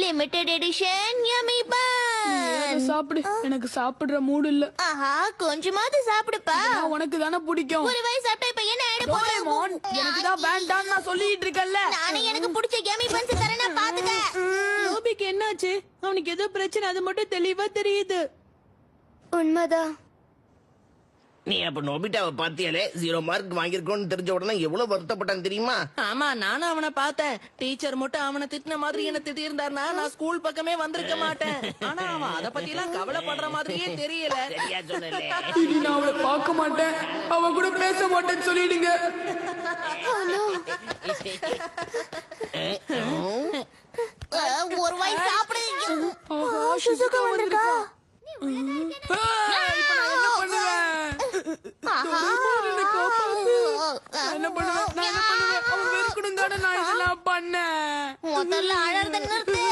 லிமிடெட் எடிஷன் யம்மி பன் சாப்பிடு எனக்கு சாப்பிடுற மூடு இல்ல ஆஹா கொஞ்சமாவது சாப்பிடுப்பா நான் உனக்கு தானே பிடிக்கும் ஒரு வாய் சாப்பிட்டா இப்ப என்ன ஆயிட டோரேமான், எனக்கு தான் வேண்டாம் நான் சொல்லிட்டு இருக்கேன்ல. நானே எனக்கு பிடிச்ச யம்மி பன்ஸ் தரேனா பாத்துக்க நோபிக்கு என்னாச்சு? அவனுக்கு ஏதோ பிரச்சனை, அது மட்டும் தெளிவா தெரியுது. உண்மைதான் நீ அப்ப நோபிட்டாவை பாத்தியாலே 0 மார்க் வாங்கியிருக்கோன்னு தெரிஞ்ச உடனே எவ்வளவு வருத்தப்பட்டான் தெரியுமா? ஆமா நானும் அவனை பார்த்தேன். டீச்சர் மட்டும் அவனை திட்டின மாதிரி என்ன திட்டியிருந்தாருன்னா நான் ஸ்கூல் பக்கமே வந்திருக்க மாட்டேன். ஆனா அவன் அத பத்தி எல்லாம் கவலைப்படுற மாதிரியே தெரியல. சரியா சொன்னே. இனி நான் அவளை பார்க்க மாட்டேன், அவ கூட பேச மாட்டேன்னு சொல்லிடுங்க. ஒரு வாய் சாப்பிடு ஆஹா, சுசுகா வந்திருக்கா இப்ப நான் என்ன பண்ணுவேன்? டோரேமான், என்னை காப்பாத்து. நான் என்ன பண்ணுவேன்? அவன் வெறுக்கணும் தானே நான் இதெல்லாம் பண்ணேன். முதல்ல அழறத நிறுத்து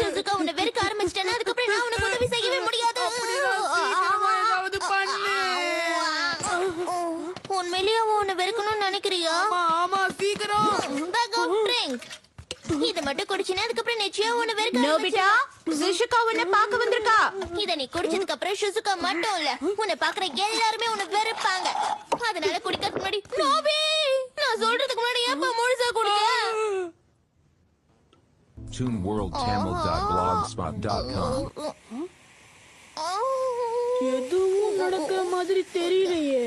சுசுகா உன்னை வெறுக்க ஆரம்பிச்சிட்டேன்னா அதுக்கப்புறம் நான் உனக்கு உதவி செய்யவே முடியாது சீக்கிரமா ஏதாவது பண்ணு. உண்மையிலேயே அவன் உன்னை வெறுக்கணும்னு நினைக்கிறியா ஆமா, ஆமா, சீக்கிரம். ட்ரிங்க் இத மட்டும் குடிச்சினா அதுக்கப்புறம் நிச்சயம் உன்னை வெறுக்க நோபிட்டா சிசுகா உன்னை பார்க்க வந்திருக்கா. இத நீ குடிச்சதுக்கு அப்புறம் சுசுகா மட்டும் இல்ல உன்னை பாக்குற எல்லாருமே உன்னை வெறுப்பாங்க. அதனால குடிக்கிறதுக்கு முன்னாடி நோபி நான் சொல்றதுக்கு முன்னாடி ஏப்பா முழுசா குடிக்க TuneWorldTamil.blogspot.com எதுவும் நடக்கிற மாதிரி தெரியலையே.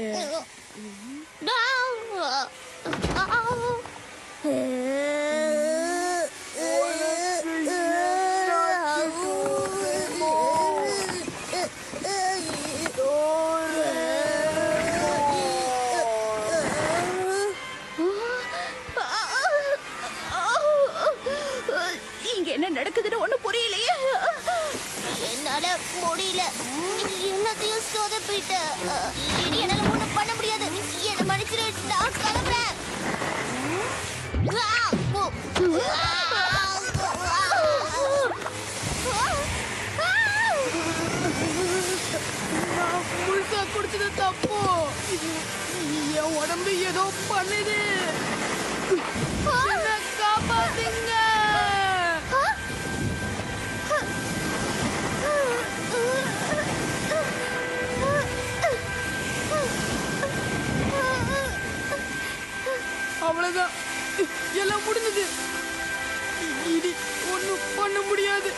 இங்க என்ன நடக்குதுன்னு ஒண்ணு புரியலையே. என்னால முடியல எல்லாத்தையும் சொதப்பிட்ட இனி என்னால ஒண்ணும் பண்ண முடியாது என்ன மன்னிச்சிரு நான் கிளம்புறேன் நான் முழுசா குடிச்சது தப்பு. என் உடம்பு ஏதோ பண்ணுது. என்னை காப்பாத்துங்க. அவ்வளவுதான், எல்லாம் முடிஞ்சது. இனி ஒண்ணும் பண்ண முடியாது.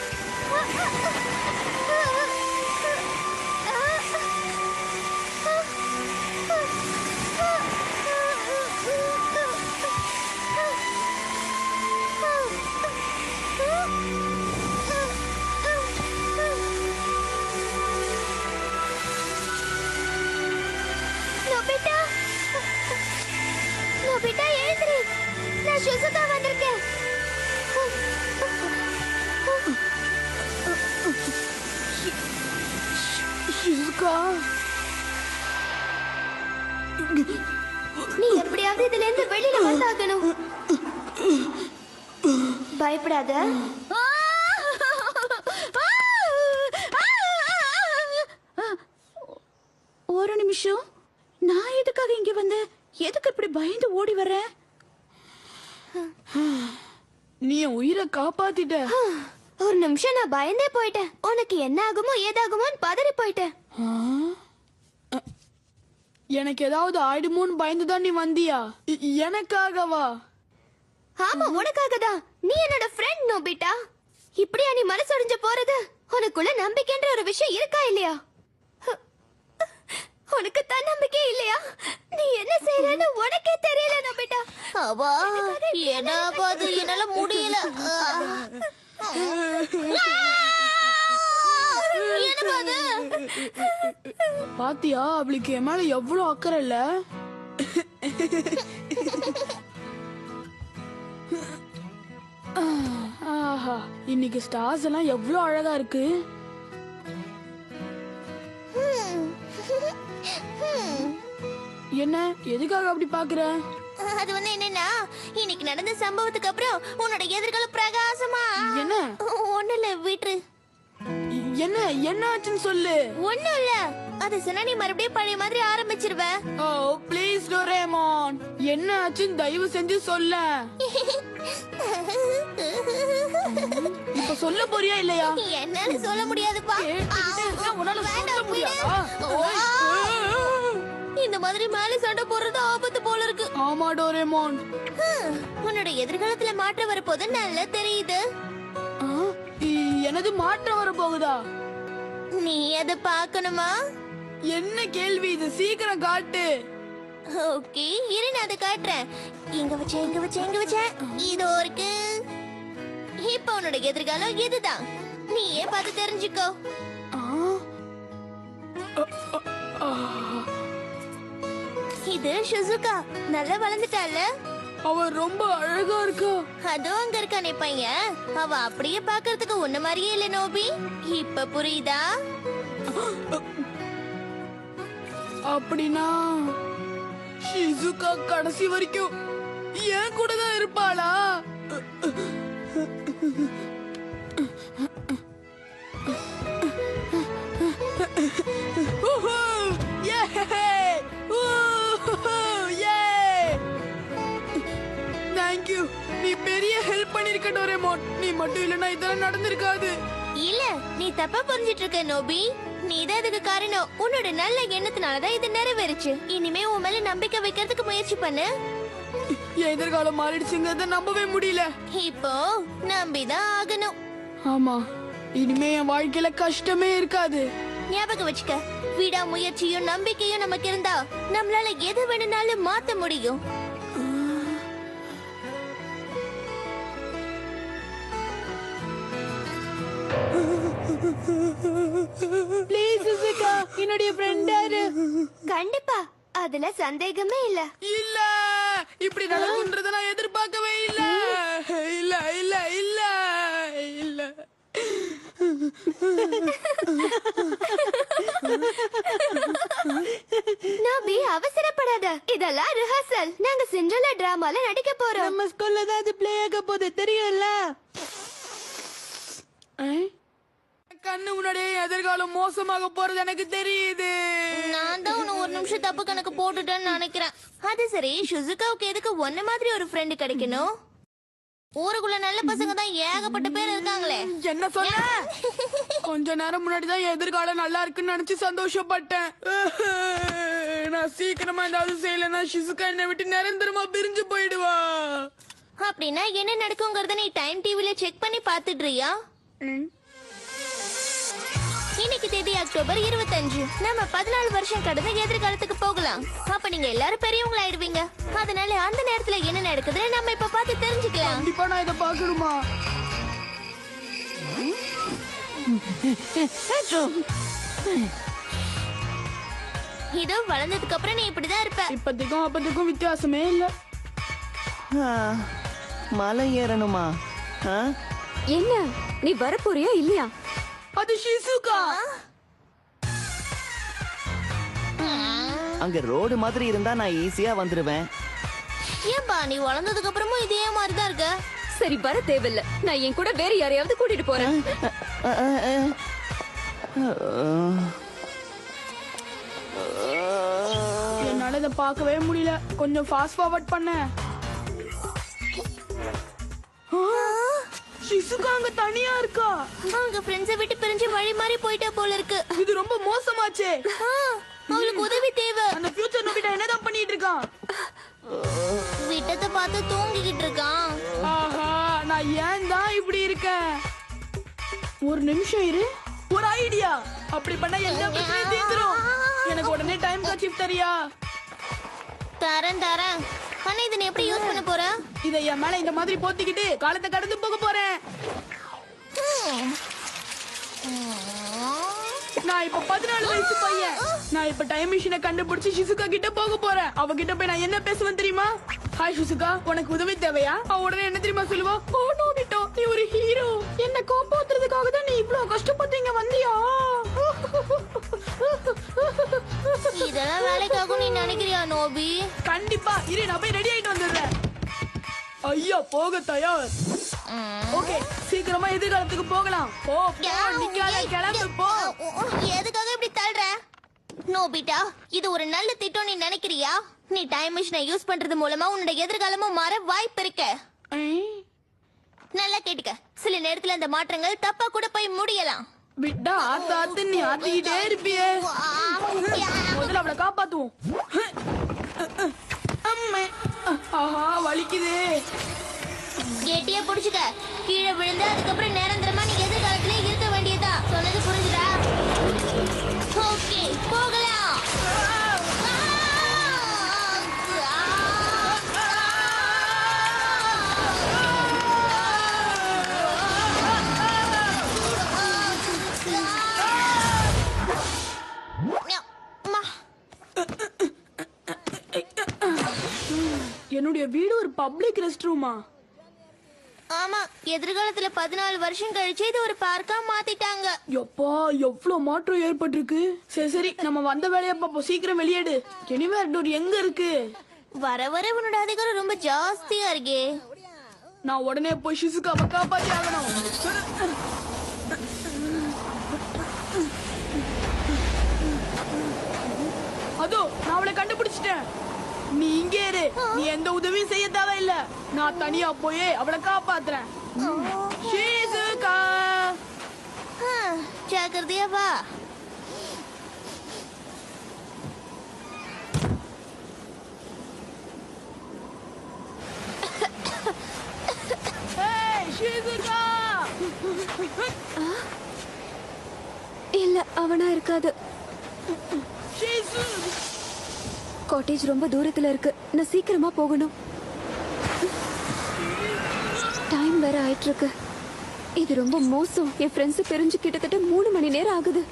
நோபிட்டா நோபிட்டா எழுந்திரு நான் சுசுகா வந்திருக்கேன் சிசுகா, நீ எப்படியாவது இதுல இருந்து வெளியில வந்தாகணும் பயப்படாத ஒரு நிமிஷம், நான் எதுக்காக இங்க வந்தேன்? எதுக்கு இப்படி பயந்து ஓடி வர்றேன்? நீ என் உயிரை காப்பாத்திட்ட. ஒரு நிமிஷம் நான் பயந்தே போயிட்டேன் உனக்கு என்ன ஆகுமோ ஏதாகுமோன்னு பதறி போயிட்டேன் எனக்கு ஏதாவது ஆயிடுமோன்னு பயந்துதான் நீ வந்தியா? எனக்காகவா? ஆமா உனக்காக தான் நீ என்னோட ஃப்ரெண்ட் நோபிட்டா இப்படியா நீ மனசொடிஞ்சு போறது உனக்குள்ள நம்பிக்கைன்ற ஒரு விஷயம் இருக்கா இல்லையா உனக்கு தன்னம்பிக்கை இல்லையா நீ என்ன செய்யறன்னு உனக்கே தெரியல நோபிட்டா அவா என்ன பாது என்னால முடியல என்ன பாது பாத்தியா அவளுக்கு என் மேல எவ்வளவு அக்கறை இல்ல. ஆஹா இன்னைக்கு ஸ்டார்ஸ் எல்லாம் எவ்வளவு அழகா இருக்கு. என்ன எதுக்காக அப்படி பாக்குற? அது வந்து என்னன்னா இன்னைக்கு நடந்த சம்பவத்துக்கு அப்புறம் உன்னோட எதிர்கால பிரகாசமா என்ன? ஒண்ணு இல்ல விட்டுரு என்ன என்ன ஆச்சுன்னு சொல்லு. ஒண்ணும் இல்ல, அது சொன்னா நீ மறுபடியும் பழைய மாதிரி ஆரம்பிச்சிருவ. ஓ ப்ளீஸ் டோரேமான், என்ன ஆச்சுன்னு தயவு செஞ்சு சொல்ல. இப்ப சொல்ல போறியா இல்லையா? என்னால சொல்ல முடியாதுப்பா. கேட்டுக்கிட்டே இருக்க, உன்னால சொல்ல வேண்டாம், முடியாதா? இந்த மாதிரி மேல சண்டை போடுறது ஆபத்து போல இருக்கு. ஆமா டோரேமான். உன்னோட எதிர்காலத்துல மாற்றம் வரப்போது நல்லா தெரியுது. ஆ, எனது மாற்றம் வர போகுதா? நீ அதை பார்க்கணுமா? என்ன கேள்வி இது, சீக்கிரம் காட்டு. ஓகே, இரு நான் அதை காட்டுறேன். எங்க வச்சேன் இதோ இருக்கு. இப்ப உன்னோட எதிர்காலம் இதுதான். நீயே பார்த்து தெரிஞ்சுக்கோ. இது ஷிசுகா, நல்லா வளர்ந்துட்டால. அவ ரொம்ப அழகா இருக்கா. அதோ அங்க இருக்கானே பையன், அவ அப்படியே பாக்குறதுக்கு உன்ன மாதிரியே இல்ல நோபி. இப்ப புரியுதா? அப்படின்னா ஷிசுகா கடைசி வரைக்கும் என் கூட தான் இருப்பாளா? தேங்க்யூ, நீ பெரிய ஹெல்ப் பண்ணிருக்க டோரேமான். நீ மட்டும் இல்லனா இதெல்லாம் நடந்திருக்காது. இல்ல, நீ தப்பா புரிஞ்சிட்டு இருக்க நோபி. நீதான் இதுக்கு காரணம். உன்னோட நல்ல எண்ணத்தினாலதான் இது நிறைவேறுச்சு. இனிமே உன் மேல நம்பிக்கை வைக்கிறதுக்கு முயற்சி பண்ணு. என் எதிர்காலம் மாறிடுச்சுங்கிறத நம்பவே முடியல. இப்போ நம்பிதான் ஆகணும். ஆமா, இனிமே என் வாழ்க்கையில கஷ்டமே இருக்காது. ஞாபகம் வச்சுக்க, விடா முயற்சியும் நம்பிக்கையும் நமக்கு இருந்தா நம்மளால எது வேணும்னாலும் மாத்த முடியும். ப்ளீஸ் சுசிகா, என்னுடைய ஃப்ரெண்டாரு. கண்டிப்பா, அதுல சந்தேகமே இல்ல. இல்ல, இப்படி நடக்கும்ன்றத நான் எதிர்பார்க்கவே இல்ல. இல்ல இல்ல இல்ல இல்ல. நோபி, அவசரப்படாத. இதெல்லாம் ரிஹர்சல். நாங்க சிண்ட்ரெல்லா டிராமால நடிக்க போறோம். நம்ம ஸ்கூல்ல தான் அது ப்ளே ஆக போகுது, தெரியும்ல. கண்ணு முன்னாடியே எதிர்காலம் மோசமாக போறது எனக்கு தெரியுது. நான் தான் உன்னை ஒரு நிமிஷம் தப்பு கணக்கு போட்டுட்டேன்னு நினைக்கிறேன். அது சரி, ஷிசுகாவுக்கு எதுக்கு ஒன்ன மாதிரி ஒரு ஃப்ரெண்ட் கிடைக்கணும்? ஊருக்குள்ள நல்ல பசங்க தான் ஏகப்பட்ட பேர் இருக்காங்களே. என்ன சொல்ல? கொஞ்ச நேரம் முன்னாடி தான் எதிர்காலம் நல்லா இருக்குன்னு நினைச்சு சந்தோஷப்பட்டேன். நான் சீக்கிரமா ஏதாவது செய்யலன்னா ஷிசுகா என்னை விட்டு நிரந்தரமா பிரிஞ்சு போயிடுவா. அப்படின்னா என்ன நடக்குங்கிறத நீ டைம் டிவில செக் பண்ணி பாத்துடுறியா? இன்னைக்கு தேதி அக்டோபர் 25. நம்ம 14 வருஷம் கடந்து எதிர்காலத்துக்கு போகலாம். அப்ப நீங்க எல்லாரும் பெரியவங்களா ஆயிடுவீங்க. அதனால அந்த நேரத்துல என்ன நடக்குதுன்னு நம்ம இப்ப பார்த்து தெரிஞ்சுக்கலாம். கண்டிப்பா நான் இதை பாக்கணுமா? இதோ வளர்ந்ததுக்கு அப்புறம் நீ இப்படிதான் இருப்ப. இப்பத்துக்கும் அப்பத்துக்கும் வித்தியாசமே இல்ல. மலை ஏறணுமா? என்ன, நீ வரப்போறியா இல்லையா? அது ஷிசுகா. அங்க ரோடு மாதிரி இருந்தா நான் ஈஸியா வந்துருவேன். ஏன்பா நீ வளர்ந்ததுக்கு அப்புறமும் இதே மாதிரி தான் இருக்க? சரி, வர தேவையில்ல. நான் என் கூட வேற யாரையாவது கூட்டிட்டு போறேன். என்னால இதை பார்க்கவே முடியல. கொஞ்சம் ஃபாஸ்ட் ஃபார்வர்ட் பண்ண. ஷிசுகா அங்க தனியா இருக்கா. அவங்க ஃப்ரெண்ட்ஸை விட்டு பிரிஞ்சு வழி மாறி போயிட்டா போல இருக்கு. இது ரொம்ப மோசமாச்சே. அவளுக்கு உதவி தேவை. அந்த ஃபியூச்சர் நோபிட்டா என்னதான் பண்ணிட்டு இருக்கான்? விட்டத்தை பார்த்து தூங்கிக்கிட்டு இருக்கான். ஆஹா, நான் ஏன் தான் இப்படி இருக்கேன்? ஒரு நிமிஷம் இரு, ஒரு ஐடியா. அப்படி பண்ணா எல்லா பிரச்சனையும் தீர்ந்துரும். எனக்கு உடனே டைம் கச்சிப் தரியா? தரேன். ஆனா இதை நீ எப்படி யூஸ் பண்ண போற? இதை என் மேல இந்த மாதிரி போத்திக்கிட்டு காலத்தை கடந்து போக போறேன். நான் இப்ப 14 வயசு பையன். நான் இப்ப டைம் மிஷினை கண்டுபிடிச்சு ஷிசுகா கிட்ட போக போறேன். அவகிட்ட போய் நான் என்ன பேசுவேன் தெரியுமா? ஹாய் ஷிசுகா, உனக்கு உதவி தேவையா? அவ உடனே என்ன தெரியுமா சொல்லுவா? ஓ நோபிட்டோ, நீ ஒரு ஹீரோ. என்ன காப்பாத்துறதுக்காக தான் நீ இவ்வளவு கஷ்டப்பட்டீங்க வந்தியா? இதெல்லாம் வேலைக்காகும் நீ நினைக்கிறியா நோபி? கண்டிப்பா இரு, நான் போய் ரெடி ஆயிட்டு வந்துடுறேன். ஐயா, போக தயார். ஓகே சீக்கிரமா எதிர்காலத்துக்கு போகலாம் போ போ நிக்காத கிளம்பு போ எதுக்காக இப்படி தள்ளுற நோபிட்டா இது ஒரு நல்ல திட்டம் நீ நினைக்கிறியா நீ டைம் மிஷினை யூஸ் பண்றது மூலமா உன்னோட எதிர்காலமும் மாற வாய்ப்பு இருக்கு நல்லா கேட்டுக்க சில நேரத்துல அந்த மாற்றங்கள் தப்பா கூட போய் முடியலாம் விட்டா ஆத்து நீ ஆத்திக்கிட்டே இருப்பியே முதல்ல அவளை காப்பாத்துவோம் அம்மே ஆஹா வலிக்குது கெட்டியா புடிச்சுக்க கீழே விழுந்து அதுக்கப்புறம் நிரந்தரமா நீ எதிர்காலத்திலே இருக்க வேண்டியதா சொன்னது புரிஞ்சுதா ஓகே போகலாம் என்னுடைய வீடு ஒரு பப்ளிக் ரெஸ்ட் ரூமா ஆமா எதிர்காலத்துல 14 வருஷம் கழிச்சு இது ஒரு பார்க்கா மாத்திட்டாங்க எப்பா எவ்வளவு மாற்றம் ஏற்பட்டிருக்கு சரி சரி நம்ம வந்த வேலையை பாப்போம் சீக்கிரம் வெளியேடு எனிவேர் டோர் எங்க இருக்கு வர வர உன்னோட அதிகாரம் ரொம்ப ஜாஸ்தியா இருக்கே நான் உடனே போய் ஷிசுகாவை காப்பாத்தி ஆகணும் அதோ நான் அவளை கண்டுபிடிச்சிட்டேன் நீ இங்கே இரு நீ எந்த உதவியும் செய்ய தேவையில்ல நான் தனியா போய் அவளை காப்பாத்துறேன் ஷிசுகா ஜாக்கிரதையா வா ஷிசுகா இல்ல அவனா இருக்காது ஷிசு காட்டேஜ் ரொம்ப தூரத்துல இருக்கு நான் சீக்கிரமா போகணும் டைம் வேற ஆயிட்டு இருக்கு இது ரொம்ப மோசம் என் ஃப்ரெண்ட்ஸ் பிரிஞ்சு கிட்டத்தட்ட 3 மணி நேரம் ஆகுது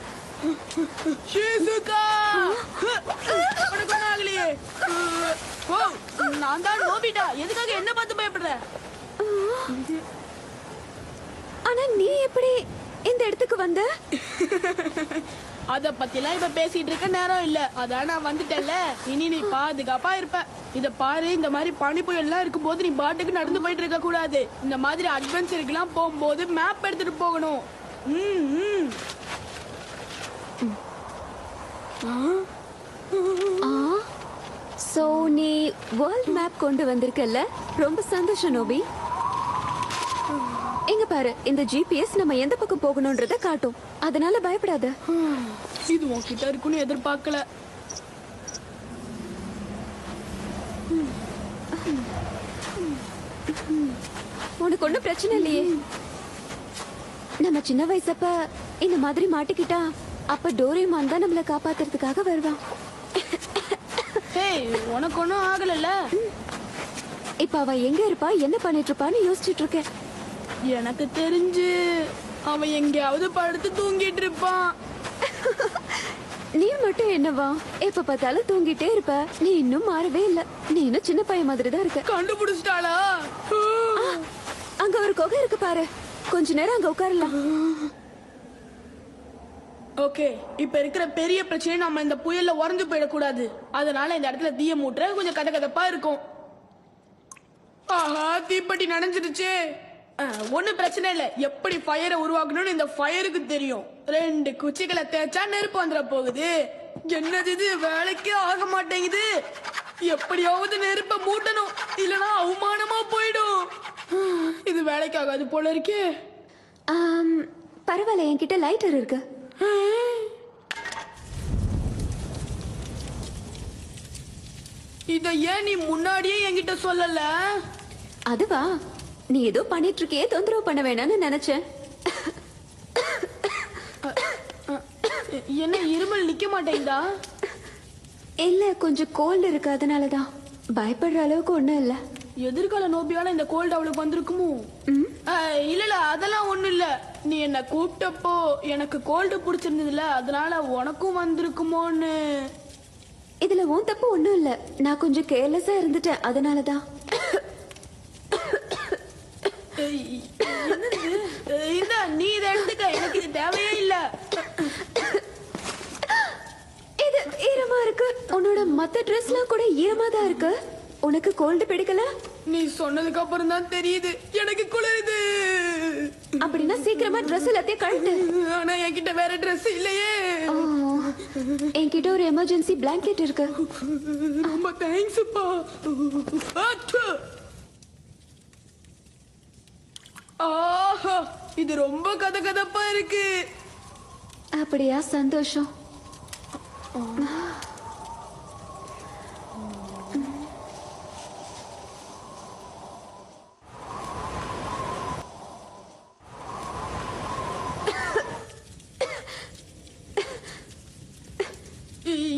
ஷிசுகா உனக்கு ஒண்ணும் ஆகலையே ஓ நான் தான் நோபிட்டா எதுக்காக என்ன பார்த்து பயப்படுற ஆனா நீ எப்படி இந்த இடத்துக்கு வந்த அத பத்திலாம் இப்ப பேசிட்டு இருக்க நேரம் இல்ல அதான் நான் வந்துட்டேன்ல இனி நீ பாதுகாப்பா இருப்ப இத பாரு இந்த மாதிரி பனி புயல் எல்லாம் இருக்கும் போது நீ பாட்டுக்கு நடந்து போயிட்டு இருக்க கூடாது இந்த மாதிரி அட்வென்ச்சருக்கு எல்லாம் போகும்போது மேப் எடுத்துட்டு போகணும் சோ நீ வேர்ல்ட் மேப் கொண்டு வந்திருக்கல்ல ரொம்ப சந்தோஷம் நோபி இங்க பாரு இந்த ஜிபிஎஸ் நம்ம எந்த பக்கம் போகணும்ன்றத காட்டும் அதனால பயப்படாத இது உன்கிட்ட இருக்குன்னு எதிர்பார்க்கல உனக்கு ஒண்ணும் பிரச்சனை இல்லையே நம்ம சின்ன வயசப்ப இந்த மாதிரி மாட்டிக்கிட்டா அப்ப டோரேமான் தான் நம்மள காப்பாத்துறதுக்காக வருவான் உனக்கு ஒன்னும் ஆகலல்ல இப்ப அவ எங்க இருப்பா என்ன பண்ணிட்டு இருப்பான்னு யோசிச்சுட்டு இருக்கேன் எனக்கு தெரிஞ்சு அவன் எங்கேயாவது படுத்து தூங்கிட்டு இருப்பான் நீ மட்டும் என்னவா எப்ப பார்த்தாலும் தூங்கிட்டே இருப்ப நீ இன்னும் மாறவே இல்ல நீ இன்னும் சின்ன பையன் மாதிரி தான் இருக்க கண்டுபிடிச்சிட்டாளா அங்க ஒரு குகை இருக்கு பாரு கொஞ்ச நேரம் அங்க உட்காரலாம் ஓகே இப்ப இருக்கிற பெரிய பிரச்சனை நம்ம இந்த புயல்ல உறைஞ்சு போயிடக்கூடாது அதனால இந்த இடத்துல தீய மூட்டுற கொஞ்சம் கதகதப்பா இருக்கும் ஆஹா தீப்பெட்டி நனைஞ்சிருச்சு ஒண்ணும் பிரச்சனை இல்ல எப்படி ஃபயரை உருவாக்கணும்னு இந்த ஃபயருக்கு தெரியும் 2 குச்சிகளை தேய்ச்சா நெருப்பு வந்துட போகுது என்னது இது வேலைக்கே ஆக மாட்டேங்குது எப்படியாவது நெருப்ப மூட்டணும் இல்லனா அவமானமா போயிடும் இது வேலைக்கு ஆகாது போல இருக்கே பரவாயில்ல என்கிட்ட லைட்டர் இருக்கு இத ஏன் நீ முன்னாடியே என்கிட்ட சொல்லல அதுவா நீ ஏதோ பண்ணிட்டு இருக்கியே தொந்தரவு பண்ண வேணாம்னு நினைச்சேன் என்ன இருமல் நிக்க மாட்டேங்குதா இல்ல கொஞ்சம் கோல்டு இருக்கு அதனாலதான் பயப்படுற அளவுக்கு ஒண்ணும் இல்ல எதிர்கால நோபியால இந்த கோல்டு அவளுக்கு வந்திருக்குமோ இல்ல அதெல்லாம் ஒண்ணும் இல்ல நீ என்ன கூப்பிட்டப்போ எனக்கு கோல்டு பிடிச்சிருந்ததுல அதனால உனக்கும் வந்திருக்குமோன்னு இதுல உன் தப்பு ஒண்ணும் இல்ல நான் கொஞ்சம் கேர்லெஸ்ஸா இருந்துட்டேன் அதனாலதான் இந்த நீ இதை எடுத்துக்க எனக்கு இது தேவையே இல்ல இது ஈரமா இருக்கு உன்னோட மத்த ட்ரெஸ்லாம் கூட ஈரமா தான் இருக்கு உனக்கு கோல்டு பிடிக்கல நீ சொன்னதுக்கு அப்புறம் தான் தெரியுது எனக்கு குளிருது. அப்படின்னா சீக்கிரமா ட்ரெஸ் எல்லாத்தையும் கழட்டு. ஆனா என்கிட்ட வேற Dress இல்லையே. என்கிட்ட ஒரு எமர்ஜென்சி பிளாங்கெட் இருக்கு. ரொம்ப தேங்க்ஸ்ப்பா. ஆஹா, இது ரொம்ப கதகதப்பா இருக்கு. அப்படியா, சந்தோஷம்.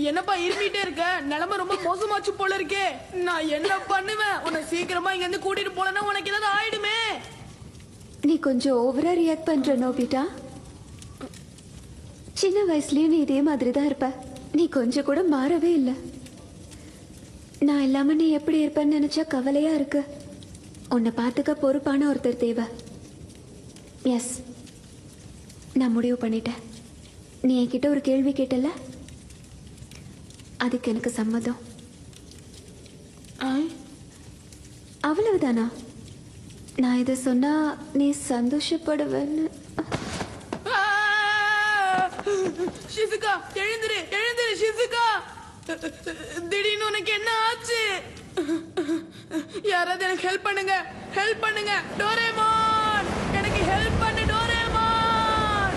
என்னப்பா இருமிட்டே இருக்க? நிலைமை ரொம்ப மோசமாச்சு போல இருக்கே. நான் என்ன பண்ணுவேன்? உன்னை சீக்கிரமா இங்க இருந்து கூட்டிட்டு போலன்னா உனக்கு ஏதாவது ஆயிடுமே. நீ கொஞ்சம் ஓவரா ரியாக்ட் பண்ற நோபிட்டா. சின்ன வயசுலயும் நீ இதே மாதிரி தான் இருப்ப. நீ கொஞ்சம் கூட மாறவே இல்லை. நான் இல்லாம நீ எப்படி இருப்பேன்னு நினைச்சா கவலையா இருக்கு. உன்னை பார்த்துக்க பொறுப்பான ஒருத்தர் தேவை. எஸ், நான் முடிவு பண்ணிட்டேன். நீ என்கிட்ட ஒரு கேள்வி கேட்டல, அதுக்கு எனக்கு சம்மதம். அவ்வளவுதானா? நான் இதை சொன்னா நீ சந்தோஷப்படுவேன்னு. ஷிசுகா, எழுந்திரு எழுந்திரு ஷிசுகா. திடீர்னு உனக்கு என்ன ஆச்சு? யாராவது எனக்கு ஹெல்ப் பண்ணுங்க, ஹெல்ப் பண்ணுங்க. டோரேமான், எனக்கு ஹெல்ப் பண்ணு டோரேமான்.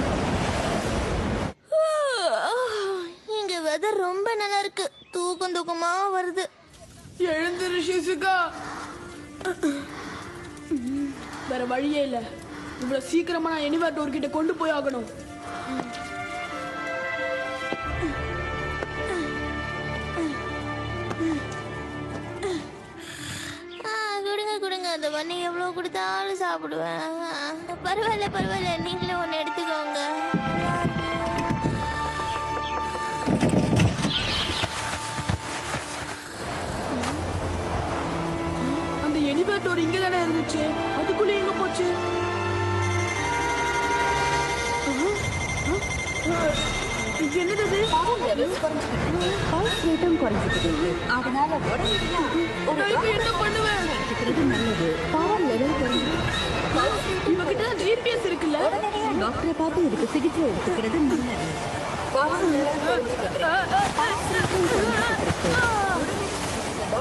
இங்க வெதர் ரொம்ப நல்லா இருக்கு. தூக்கம் தூக்கமா வருது. எழுந்திரு ஷிசுகா. வேற வழியே இல்ல. இவ்வளவு சீக்கிரமா நான் எனிவேர் டோர் கிட்ட கொண்டு போய் ஆகணும். கொடுங்க கொடுங்க, அந்த பண்ணி எவ்வளவு கொடுத்தாலும் சாப்பிடுவேன். பரவாயில்ல பரவாயில்ல, நீங்களே ஒன்னு எடுத்துக்கோங்க. அந்த எனிவேர் டோர் இங்க தானே இருந்துச்சு, அதுக்குள்ள எங்க போச்சு? என்னது அதனால என்ன பண்ணுவேன்? இவகிட்ட ஜிபிஎஸ் இருக்குல்ல. டாக்டரை பார்த்து இதுக்கு சிகிச்சை எடுத்துக்கிறது நல்லது.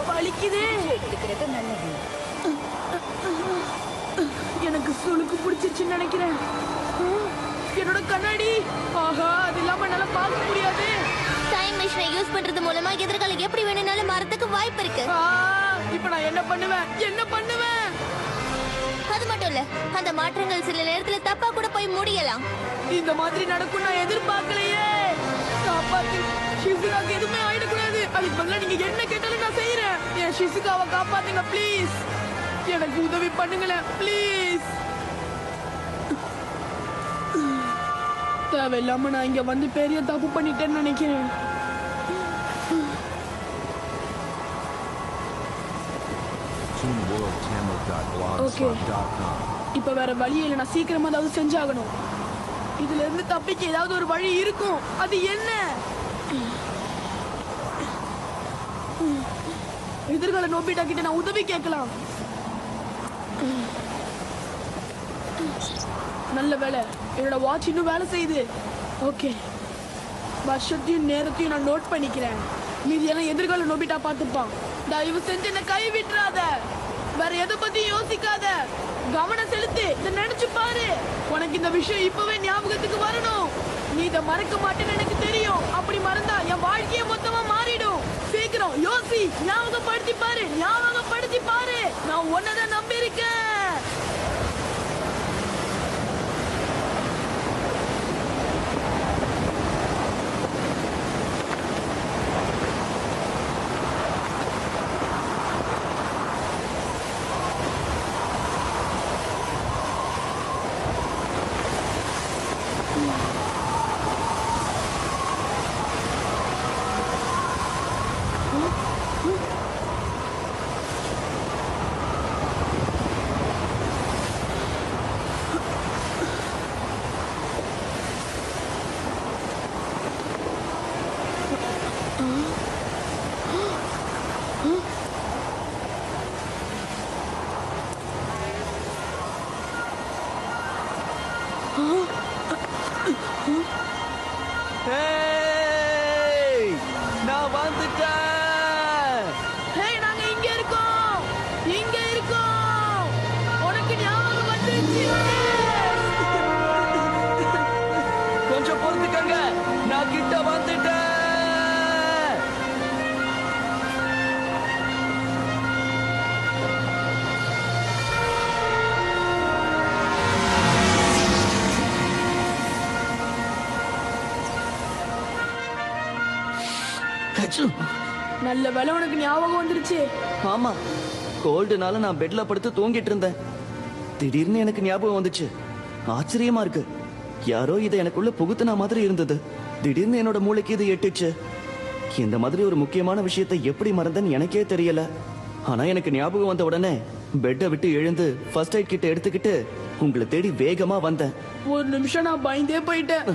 வலிக்குதே. எடுத்துக்கிறது நல்லது. எனக்கு சுளுக்கு பிடிச்சிருச்சுன்னு நினைக்கிறேன். என்னோட கண்ணாடி, ஆஹா, அது இல்லாம என்னால பார்க்க முடியாது. டைம் மிஷினை யூஸ் பண்றது மூலமா எதிர்காலம் எப்படி வேணும்னாலும் மாறதுக்கு வாய்ப்பு இருக்கு. இப்ப நான் என்ன பண்ணுவேன்? என்ன பண்ணுவேன்? அது மட்டும் இல்ல, அந்த மாற்றங்கள் சில நேரத்துல தப்பா கூட போய் முடியலாம். இந்த மாதிரி நடக்கும் நான் எதிர்பார்க்கலையே. காப்பாத்து, ஷிசுகாவுக்கு எதுவுமே ஆயிடக்கூடாது. அதுக்கு பதிலா நீங்க என்ன கேட்டாலும் நான் செய்யறேன். என் ஷிசுகாவை காப்பாத்துங்க ப்ளீஸ். எனக்கு உதவி பண்ணுங்களேன் ப்ளீஸ். தேவையில்லாம நான் இங்க வந்து பெரிய தப்பு பண்ணிட்டேன்னு நினைக்கிறேன். ஓகே, இப்ப வேற வழி இல்லை. நான் சீக்கிரமா ஏதாவது செஞ்சாகணும். இதுல இருந்து தப்பிக்க ஏதாவது ஒரு வழி இருக்கும். அது என்ன? எதிர்கால நோபிட்டா கிட்ட நான் உதவி கேட்கலாம். நல்ல வேலை, என்னோட வாட்ச் இன்னும் வேலை செய்யுது. ஓகே, வருஷத்தையும் நேரத்தையும் நான் நோட் பண்ணிக்கிறேன். மீதியெல்லாம் எதிர்கால நோபிட்டா பார்த்துப்பான். தயவு செஞ்சு என்ன கை விட்டுறாத. வேற எதை பத்தி யோசிக்காத. கவனம் செலுத்து. இதை நினைச்சு பாரு. உனக்கு இந்த விஷயம் இப்பவே ஞாபகத்துக்கு வரணும். நீ இதை மறக்க மாட்டேன்னு எனக்கு தெரியும். அப்படி மறந்தா என் வாழ்க்கையே மொத்தமா மாறிடும். சீக்கிரம் யோசி, ஞாபகப்படுத்தி பாரு, ஞாபகப்படுத்தி பாரு. நான் உன்னதான் நம்பி இருக்கேன். நல்ல வேலை உனக்கு ஞாபகம் வந்துருச்சு. ஆமா, கோல்டுனால நான் பெட்ல படுத்து தூங்கிட்டு இருந்தேன். திடீர்னு எனக்கு ஞாபகம் வந்துச்சு. ஆச்சரியமா இருக்கு. யாரோ இதை எனக்குள்ள புகுத்துன மாதிரி இருந்தது. திடீர்னு என்னோட மூளைக்கு இது எட்டுச்சு. இந்த மாதிரி ஒரு முக்கியமான விஷயத்தை எப்படி மறந்தேன்னு எனக்கே தெரியல. ஆனா எனக்கு ஞாபகம் வந்த உடனே பெட்டை விட்டு எழுந்து ஃபர்ஸ்ட் எய்ட் கிட்ட எடுத்துக்கிட்டு உங்களை தேடி வேகமா வந்தேன். ஒரு நிமிஷம் நான் பயந்தே போயிட்டேன்.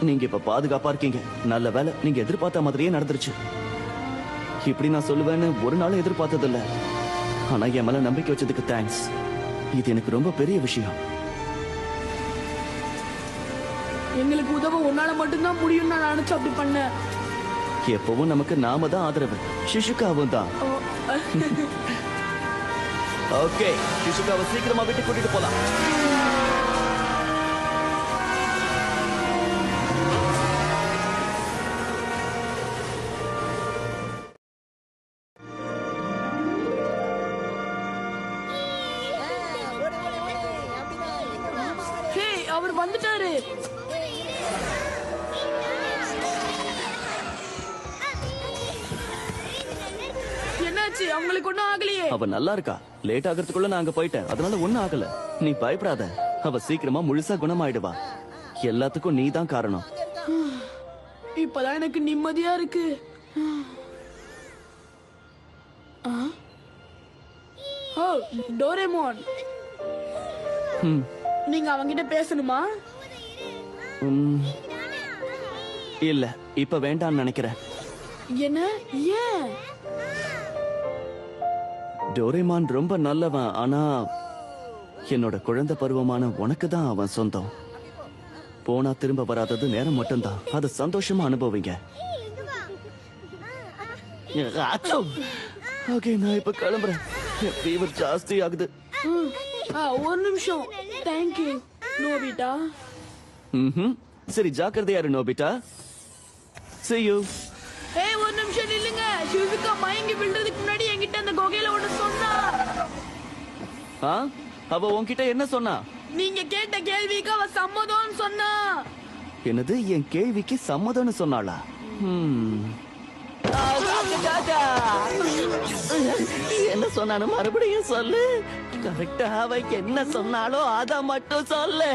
நீங்க இப்ப பாதுகாப்பா இருக்கீங்க. நல்ல வேலை, நீங்க எதிர்பார்த்த மாதிரியே நடந்துருச்சு. இப்படி நான் சொல்லுவேன்னு ஒரு நாள் எதிர்பார்த்தது இல்ல. ஆனா என் மேல நம்பிக்கை வச்சதுக்கு தேங்க்ஸ். இது எனக்கு ரொம்ப பெரிய விஷயம். எங்களுக்கு உதவ உன்னால மட்டும்தான் முடியும் நான் நினைச்சு அப்படி பண்ணேன். எப்பவும் நமக்கு நாம தான் ஆதரவு. சிசுகாவும் தான். ஓகே, சிசுகாவை சீக்கிரமா விட்டு கூட்டிட்டு போலாம். ஹே, அவர் வந்துட்டாரு. என்னாச்சு? அவங்களுக்கு ஒண்ணும் ஆகலையே. அவ நல்லா இருக்கா. லேட் ஆகிறதுக்குள்ள நான் அங்க போயிட்டேன். அதனால ஒண்ணும் ஆகல. நீ பயப்படாத. அவ சீக்கிரமா முழுசா குணமாயிடுவா. எல்லாத்துக்கும் நீ தான் காரணம். இப்பதான் எனக்கு நிம்மதியா இருக்கு. ஓ, டோரேமோன், நீங்க அவங்கிட்ட பேசணுமா? இல்ல, இப்ப வேண்டாம்னு நினைக்கிறேன். என்ன? ஏன்? டோரேமான் ரொம்ப நல்லவன். ஆனா என்னோட குழந்தை பருவமான உனக்கு தான் அவன் சொந்தம். போனா திரும்ப வராதது நேரம் மட்டும்தான். அதை சந்தோஷமா அனுபவிங்க. ஓகே, நான் இப்ப கிளம்புறேன். ஃபீவர் ஜாஸ்தி ஆகுது. ஒரு நிமிஷம். Thank you Nobita. சரி, ஜாக்கிரதையா இரு நோபிட்டா. See you. ஏய், ஒரு நிமிஷம் நில்லுங்க. ஷிசுகா மயங்கி விழுறதுக்கு முன்னாடி என்கிட்ட அந்த குகையில ஒண்ணு சொன்னா. அவ உன்கிட்ட என்ன சொன்னா? நீங்க கேட்ட கேள்விக்கு அவ சம்மதம்னு சொன்னா. என்னது? என் கேள்விக்கு சம்மதம்னு சொன்னாளா? என்ன சொன்னானு மறுபடியும் சொல்லு. கரெக்டா அவ என்ன சொன்னாலோ அத மட்டும் சொல்லு.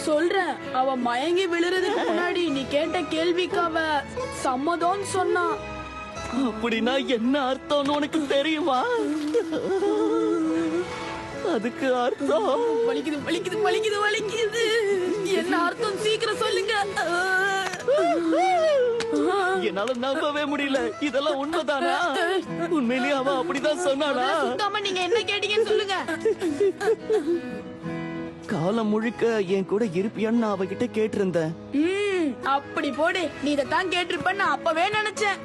சொல்றேன். அவ மயங்கி விழுறதுக்கு முன்னாடி நீ கேட்ட கேள்விக்கு அவ சம்மதம்னு சொன்னா. அப்படின்னா என்ன அர்த்தம்னு உனக்கு தெரியுமா? அதுக்கு அர்த்தம் வலிக்குது வலிக்குது வலிக்குது வலிக்குது. என்ன அர்த்தம்? சீக்கிரம் சொல்லுங்க. என்னால நம்பவே முடியல. இதெல்லாம் உண்மைதானா? உண்மையிலேயே அவ அப்படிதான் சொன்னானா? சுத்தமா நீங்க என்ன கேட்டீங்கன்னு சொல்லுங்க. காலம் முழுக்க என் கூட இருப்பியான்னு நான் அவகிட்ட கேட்டிருந்தேன். அப்படி போடு. நீ இதைத்தான் கேட்டிருப்பேன்னு நான் அப்பவே நினைச்சேன்.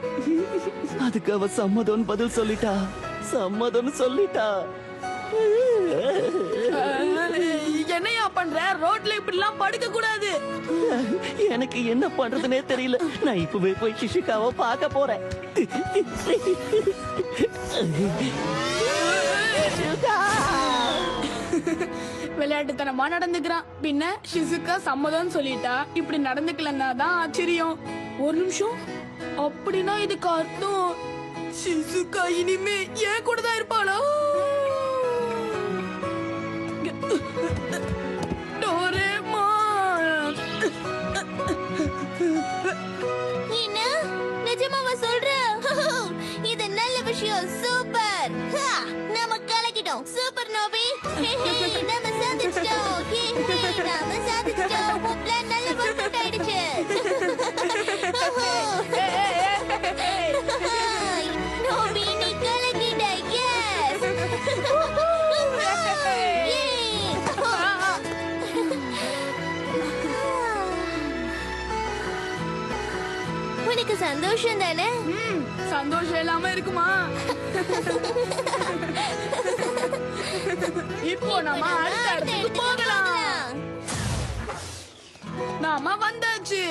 அதுக்கு அவ சம்மதம்னு பதில் சொல்லிட்டா. சம்மதம்னு சொல்லிட்டா. என்னையா பண்ற? ரோட்ல இப்படி எல்லாம் படுக்க கூடாது. எனக்கு என்ன பண்றதுனே தெரியல. நான் இப்பவே போய் சிசுகாவை பார்க்க போறேன். விளையாட்டுத்தனமா நடந்துக்கிறான். பின்ன ஷிசுகா சம்மதம் சொல்லிட்டா. இப்படி நடந்துக்கலன்னா தான் ஆச்சரியம். ஒரு நிமிஷம். அப்படின்னா இதுக்கு அர்த்தம் ஷிசுகா இனிமே ஏன் கூட தான் இருப்பாளா? டோரேமான், என்ன நிஜமாவா சொல்ற? இது நல்ல விஷயம். சூப்பர். நாம கலக்கிட்டோம். சூப்பர் நோபி. நாம சாதிச்சிட்டோம். நாம சாதிச்சிட்டோம். உன் பிளான் நல்ல ஒர்க் அவுட் ஆயிடுச்சு. நோபி, நீ கலக்கிட்ட. எஸ். உனக்கு சந்தோஷம் தானே? சந்தோஷம் இல்லாம இருக்குமா? இப்போ நாம அடுத்த இடத்துக்கு போகலாம். நாம வந்தாச்சு.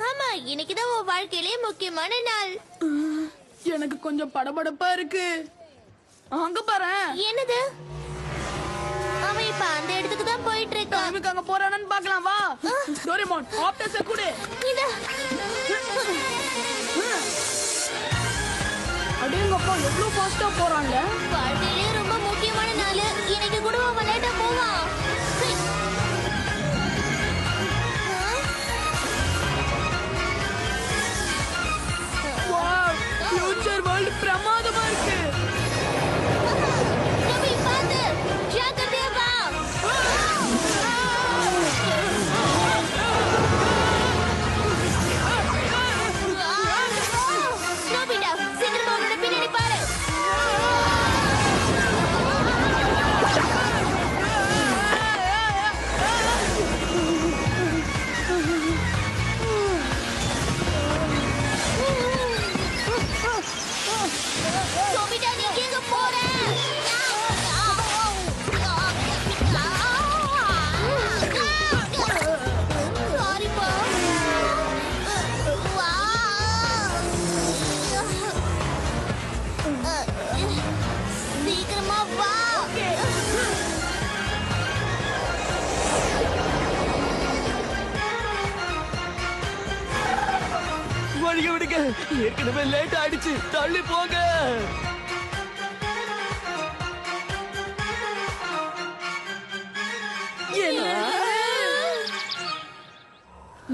ஆமா, இன்னைக்குதான் உன் வாழ்க்கையிலே முக்கியமான நாள். எனக்கு கொஞ்சம் படபடப்பா இருக்கு. அங்க பாரு. என்னது? அவன் இப்ப அந்த இடத்துக்கு தான் போயிட்டு இருக்கான். அங்க போறானு பார்க்கலாம். வா டோரேமான், ஆப்டஸ குடு. இத அடேங்கப்பா எவ்வளவு ஃபாஸ்டா போறான்ல. வாழ்க்கையிலே ரொம்ப முக்கியமான நாள். இன்னைக்கு கூட அவன் லேட்டா போவான். சை. வாவ், ஃபியூச்சர் வேர்ல்ட் பிரமாதமா இருக்கு. ரவி, பாத்து. ஜாக்கிரதையா வா. நோபிட்டா, சீக்கிரமா உன்னோட பின்னாடி பாரு. நோபிட்டா, நீ எங்க போற? சாரிப்பா. சீக்கிரமா வா. வழிய விடுங்க, ஏற்கனவே லேட் ஆயிடுச்சு, தள்ளி போங்க.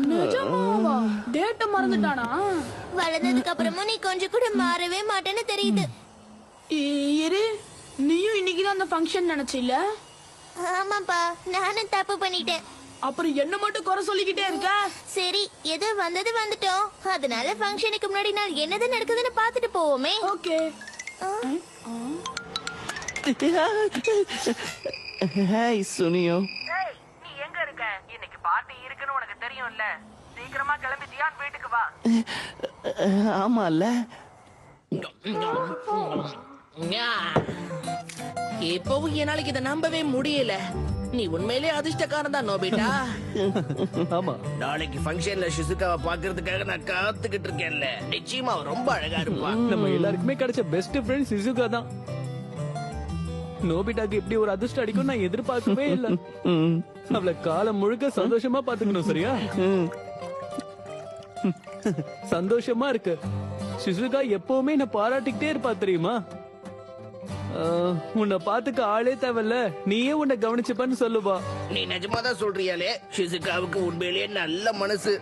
நிஜமாவா? டேட்ட மறந்துட்டானா? வளர்ந்ததுக்கு அப்புறமும் நீ கொஞ்சம் கூட மாறவே மாட்டேன்னு தெரியுது. இரு, நீயும் இன்னைக்கு தான் அந்த ஃபங்க்ஷன் நினைச்சில்ல? ஆமாப்பா, நானும் தப்பு பண்ணிட்டேன். அப்புறம் என்ன மட்டும் குறை சொல்லிக்கிட்டே இருக்க? சரி, ஏதோ வந்தது வந்துட்டோம். அதனால ஃபங்க்ஷனுக்கு முன்னாடி நான் என்னது நடக்குதுன்னு பார்த்துட்டு போவோமே. ஓகே. ஹாய் சுனியோ. நீ எங்க இருக்க? இன்னைக்கு பார்ட்டி இருக்குன்னு உனக்கு தெரியும்ல. சீக்கிரமா கிளம்பி ஜியான் வீட்டுக்கு வா. ஆமால, இப்பவும் என்னால இதை நம்பவே முடியல. நீ உண்மையிலே அதிர்ஷ்டக்காரன் தான் நோபிட்டா. ஆமா. நாளைக்கு ஃபங்க்ஷன்ல ஷிசுகாவை பாக்குறதுக்காக நான் காத்துக்கிட்டு இருக்கேன்ல. நிச்சயமா அவ ரொம்ப அழகா இருப்பா. நம்ம எல்லாருக்குமே கிடைச்ச பெஸ்ட் ஃப்ரெண்ட் சிசுகா தான். நோபிட்டாக்கு இப்படி ஒரு அதிர்ஷ்டம் அடிக்கும் நான் எதிர்பார்க்கவே இல்ல. அவளை காலம் முழுக்க சந்தோஷமா பாத்துக்கணும், சரியா? சந்தோஷமா இருக்கு. சிசுகா எப்பவுமே என்ன பாராட்டிக்கிட்டே இருப்பா, தெரியுமா? உன்னை பாத்துக்க ஆளே தேவையில்ல, நீயே உன்னை கவனிச்சுப்பான்னு சொல்லுவா. நீ நிஜமாதான் சொல்றியாலே? ஷிசுகாவுக்கு உண்மையிலேயே நல்ல மனசு.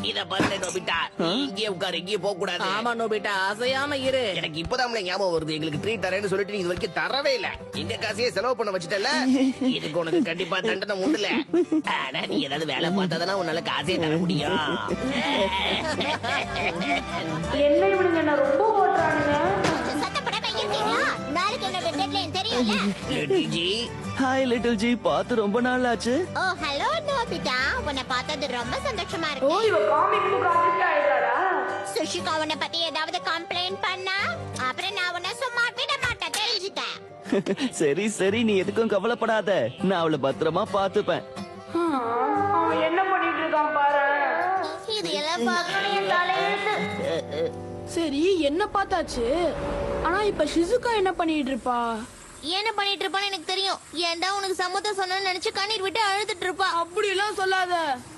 இத பாருங்க நோபிட்டா, நீ இங்கே உட்காரு, இங்கே போக கூடாது. ஆமா நோபிட்டா, அசையாம இரு. எனக்கு இப்பதான் ஞாபகம் வருது, எங்களுக்கு ட்ரீட் தரேன்னு சொல்லிட்டு நீ இது வரைக்கும் தரவே இல்ல. எங்க காசையே செலவு பண்ண வச்சுட்டல. இதுக்கு உனக்கு கண்டிப்பா தண்டனை உண்டுல. ஆனா நீ ஏதாவது வேலை பார்த்தாதானே உன்னால காசே தர முடியும். என்ன இவனுங்க என்ன ரொம்ப ஓட்டுறானுங்க? சத்தப்படாம இருக்கீங்களா? நாளைக்கு என்னோட டெட்லைன் தெரியும்ல. Little G. Hi little G, பார்த்து ரொம்ப நாள் ஆச்சு. ஓ ஹலோ நோபிட்டா, உன்னை பார்த்தது ரொம்ப சந்தோஷமா ஓ, இருக்கு. இவ காமிக் புக் ஆர்டிஸ்ட் ஆயிட்டாரா? சுஷிகா உன்னை பத்தி ஏதாவது கம்ப்ளைண்ட் பண்ணா அப்புறம் நான் உன்னை சும்மா விட மாட்டேன், தெரிஞ்சுட்டேன். சரி சரி, நீ எதுக்கும் கவலைப்படாத, நான் அவளை பத்திரமா பாத்துப்பேன். அவன் என்ன பண்ணிட்டு இருக்கான் பாரு. இது எல்லாம் பார்க்கணும் என் தலையெழுத்து. சரி, என்ன பார்த்தாச்சு. ஆனா இப்ப ஷிசுகா என்ன பண்ணிட்டு இருப்பா? என்ன பண்ணிட்டு இருப்பான்னு எனக்கு தெரியும். ஏன்டா உனக்கு சம்மதம் சொன்னு நினைச்சு கண்ணீர் விட்டு அழுதுட்டு இருப்பா. அப்படி எல்லாம் சொல்லாத,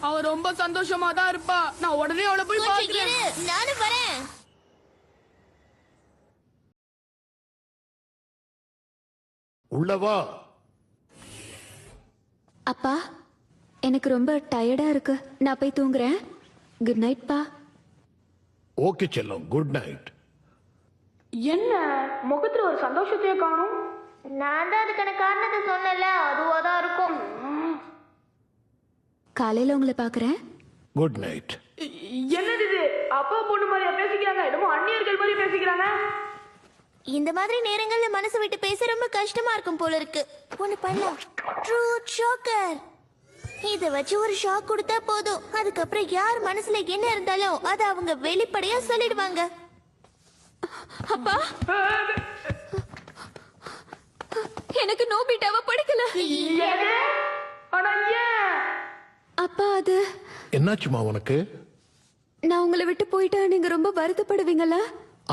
அவ ரொம்ப சந்தோஷமா தான் இருப்பா. நான் உடனே அவளை போய் கொஞ்சம் பாக்குறேன். இரு, நானும் வரேன். உள்ளவா. அப்பா, எனக்கு ரொம்ப டயர்டா இருக்கு, நான் போய் தூங்குறேன். குட் நைட் பா. ஓகே செல்லம், குட் நைட். என்ன முகத்துல ஒரு சந்தோஷத்தையே காணும்? நான் தான் அதுக்கான காரணத்தை சொன்னல, அதுவா தான் இருக்கும். காலையில உங்களை பாக்குறேன். Good night. என்னது இது? அப்பா பொண்ணு மாதிரியா பேசிக்கிறாங்க? என்னமோ அந்நியர்கள் மாதிரி பேசிக்கிறாங்க. இந்த மாதிரி நேரங்கள்ல மனசு விட்டு பேச ரொம்ப கஷ்டமா இருக்கும் போல இருக்கு. ஒண்ணு பண்ணலாம், ட்ரூத் ஷாக்கர். இத வச்சு ஒரு ஷாக் கொடுத்தா போதும், அதுக்கப்புறம் யார் மனசுல என்ன இருந்தாலும் அதை அவங்க வெளிப்படையா சொல்லிடுவாங்க. அப்பா, எனக்கு நோபிட்டாவ பிடிக்கல. ஆனா ஏன்? அப்பா, அது என்னாச்சுமா உனக்கு? நான் உங்களை விட்டு போயிட்டா நீங்க ரொம்ப வருத்தப்படுவீங்களா?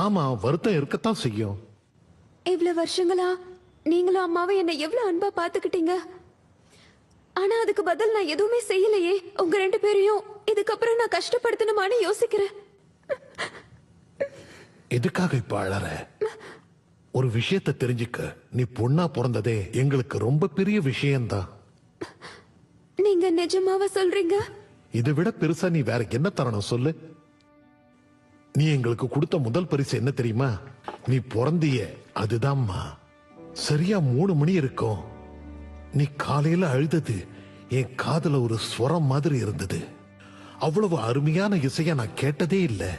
ஆமா, வருத்தம் இருக்கத்தான் செய்யும். இவ்வளவு வருஷங்களா நீங்களும் அம்மாவும் என்ன எவ்வளவு அன்பா பாத்துக்கிட்டீங்க. ஆனா அதுக்கு பதில் நான் எதுவுமே செய்யலையே. உங்க ரெண்டு பேரையும் இதுக்கப்புறம் நான் கஷ்டப்படுத்தணுமான்னு யோசிக்கிறேன். எதுக்காக இப்ப அழற? ஒரு விஷயத்தை தெரிஞ்சுக்க, நீ பொண்ணா பிறந்ததே எங்களுக்கு ரொம்ப பெரிய விஷயம்தான். நீங்க நிஜமாவா சொல்றீங்க? இதை விட பெருசா நீ வேற என்ன தரணும் சொல்லு? நீ எங்களுக்கு கொடுத்த முதல் பரிசு என்ன தெரியுமா? நீ பிறந்திய அதுதான்மா. சரியா 3 மணி இருக்கும். நீ காலையில அழுதது என் காதுல ஒரு ஸ்வரம் மாதிரி இருந்தது. அவ்வளவு அருமையான இசைய நான் கேட்டதே இல்லை.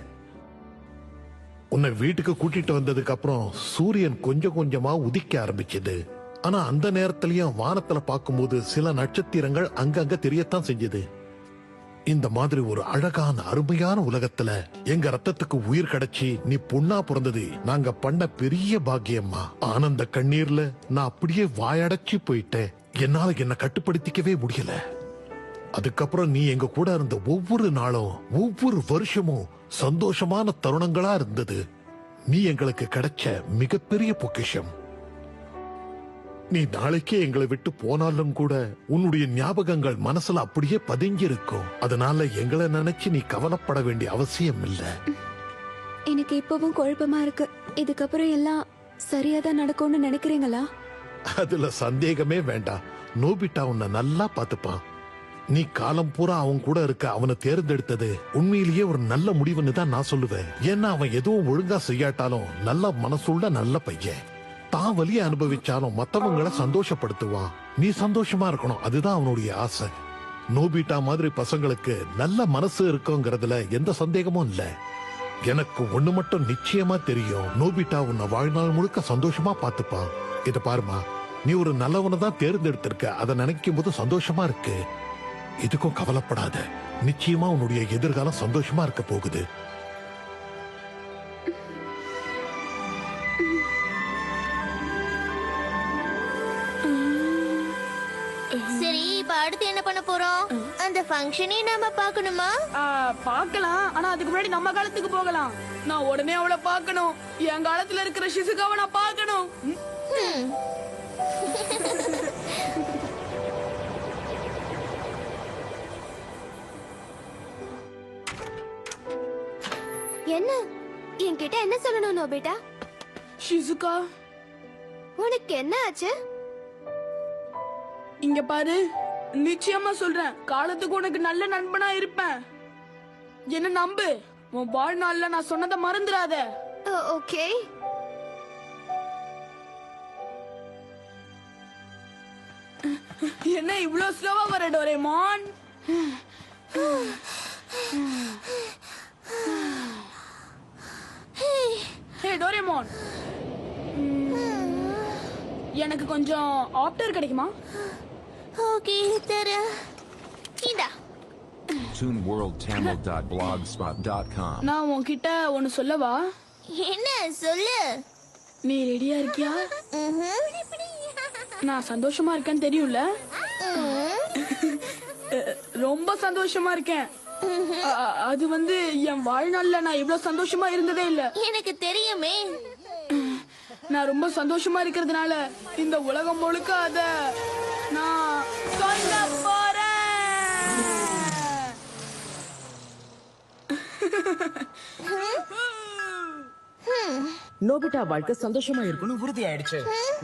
உன்னை வீட்டுக்கு கூட்டிட்டு வந்ததுக்கு அப்புறம் சூரியன் கொஞ்சம் கொஞ்சமா உதிக்க ஆரம்பிச்சது. ஆனா அந்த நேரத்திலயும் வானத்துல பார்க்கும்போது சில நட்சத்திரங்கள் அங்கங்க தெரியத்தான் செஞ்சது. இந்த மாதிரி ஒரு அழகான அருமையான உலகத்துல எங்க ரத்தத்துக்கு உயிர் கிடைச்சி நீ பொண்ணா பிறந்தது நாங்க பண்ண பெரிய பாக்கியம்மா. ஆனந்த கண்ணீர்ல நான் அப்படியே வாயடைச்சு போயிட்டேன். என்னால என்ன கட்டுப்படுத்திக்கவே முடியல. அதுக்கப்புறம் நீ எங்க கூட இருந்த ஒவ்வொரு நாளும் ஒவ்வொரு வருஷமும் சந்தோஷமான தருணங்களா இருந்தது. நீ எங்களுக்கு கிடைச்ச மிகப்பெரிய பொக்கிஷம். நீ நாளைக்கே எங்களை விட்டு போனாலும் கூட உன்னுடைய ஞாபகங்கள் மனசுல அப்படியே பதிஞ்சு இருக்கும். அதனால எங்களை நினைச்சு நீ கவலைப்பட வேண்டிய அவசியம் இல்லை. எனக்கு இப்பவும் குழப்பமா இருக்கு. இதுக்கப்புறம் எல்லாம் சரியாதான் நடக்கும்னு நினைக்கிறீங்களா? அதுல சந்தேகமே வேண்டாம். நோபிட்டா உன்னை நல்லா பாத்துப்பான். நீ காலம் பூரா அவன் கூட இருக்க அவனை தேர்ந்தெடுத்தது உண்மையிலேயே ஒரு நல்ல முடிவுன்னு தான் நான் சொல்லுவேன். ஏன்னா அவன் எதுவும் ஒழுங்கா செய்யாட்டாலும் நல்ல மனசுள்ள நல்ல பையன். தான் வலிய அனுபவிச்சாலும் மத்தவங்களை சந்தோஷப்படுத்துவான். நீ சந்தோஷமா இருக்கணும், அதுதான் அவனுடைய ஆசை. நோபிட்டா மாதிரி பசங்களுக்கு நல்ல மனசு இருக்குங்கிறதுல எந்த சந்தேகமும் இல்ல. எனக்கு ஒண்ணு மட்டும் நிச்சயமா தெரியும், நோபிட்டா உன்னை வாழ்நாள் முழுக்க சந்தோஷமா பாத்துப்பான். இத பாருமா, நீ ஒரு நல்லவனை தான் தேர்ந்தெடுத்திருக்க. அதை நினைக்கும் போது சந்தோஷமா இருக்கு. இதுக்கும் கவலைப்படாத. நிச்சயமா உன்னுடைய எதிர்காலம் சந்தோஷமா இருக்க போகுது. சரி, இப்ப அடுத்து என்ன பண்ண போறோம்? அந்த ஃபங்க்ஷனே நாம பார்க்கணுமா? பார்க்கலாம். ஆனா அதுக்கு முன்னாடி நம்ம காலத்துக்கு போகலாம். நான் உடனே அவளை பார்க்கணும். என் காலத்துல இருக்கிற ஷிசுகாவை நான் பார்க்கணும். என்ன என்கிட்ட என்ன சொல்லணும் நோபிட்டா? ஷிசுகா, உனக்கு என்ன ஆச்சு? இங்க பாரு, நிச்சயமா சொல்றேன், காலத்துக்கு உனக்கு நல்ல நண்பனா இருப்பேன். என்ன நம்பு. உன் வாழ்நாள்ல நான் சொன்னதை மறந்துடாத. ஓகே. என்ன இவ்வளவு ஸ்லோவா வர டோரேமான்? ஹே டோரேமான், எனக்கு கொஞ்சம் ஆப்டர் கிடைக்குமா? ஓகே தர. இந்தா. ToonWorldTamil.blogspot.com. நான் உன்கிட்ட ஒன்னு சொல்லவா? என்ன சொல்லு. நீ ரெடியா இருக்கியா? நான் சந்தோஷமா இருக்கேன்னு தெரியும்ல? ரொம்ப சந்தோஷமா இருக்கேன். அது வந்து என் வாழ்நாள்ல நான் இவ்வளவு சந்தோஷமா இருந்ததே இல்ல. எனக்கு தெரியுமே. நான் ரொம்ப சந்தோஷமா இருக்கிறதுனால இந்த உலகம் முழுக்க அத நான் சொல்ல போறேன். நோபிட்டா வாழ்க்கை சந்தோஷமா இருக்கணும் உறுதி ஆயிடுச்சு.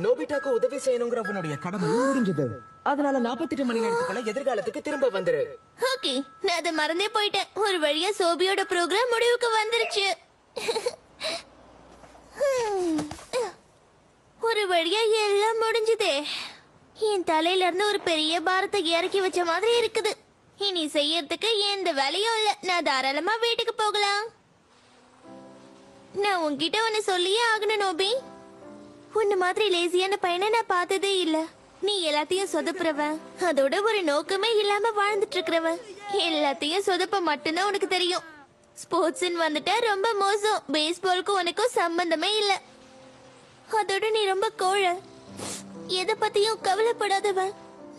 நோபிட்டாக்கு உதவி செய்யணுங்கிற உன்னுடைய கடமை முடிஞ்சது. அதனால 48 மணி நேரத்துக்குள்ள எதிர்காலத்துக்கு திரும்ப வந்துரு. ஓகே, நான் அதை மறந்தே போயிட்டேன். ஒரு வழியா சோபியோட ப்ரோக்ராம் முடிவுக்கு வந்துருச்சு. ஒரு வழியா எல்லாம் முடிஞ்சதே. என் தலையில இருந்து ஒரு பெரிய பாரத்தை இறக்கி வச்ச மாதிரி இருக்குது. இனி செய்யறதுக்கு எந்த வேலையும் இல்ல. நான் தாராளமா வீட்டுக்கு போகலாம். நான் உன்கிட்ட ஒன்னு சொல்லியே ஆகணும் நோபி. உன்ன மாதிரி லேசியான பையனை நான் பார்த்ததே இல்ல. நீ எல்லாத்தையும் சொதப்புறவன், அதோட ஒரு நோக்கமே இல்லாம வாழ்ந்துட்டு இருக்கிறவன். எல்லாத்தையும் சொதப்ப மட்டும்தான் உனக்கு தெரியும். ஸ்போர்ட்ஸ் வந்துட்டா ரொம்ப மோசம். பேஸ்பாலுக்கும் உனக்கும் சம்பந்தமே இல்ல. அதோட நீ ரொம்ப கோழை. எதை பத்தியும் கவலைப்படாதவன்.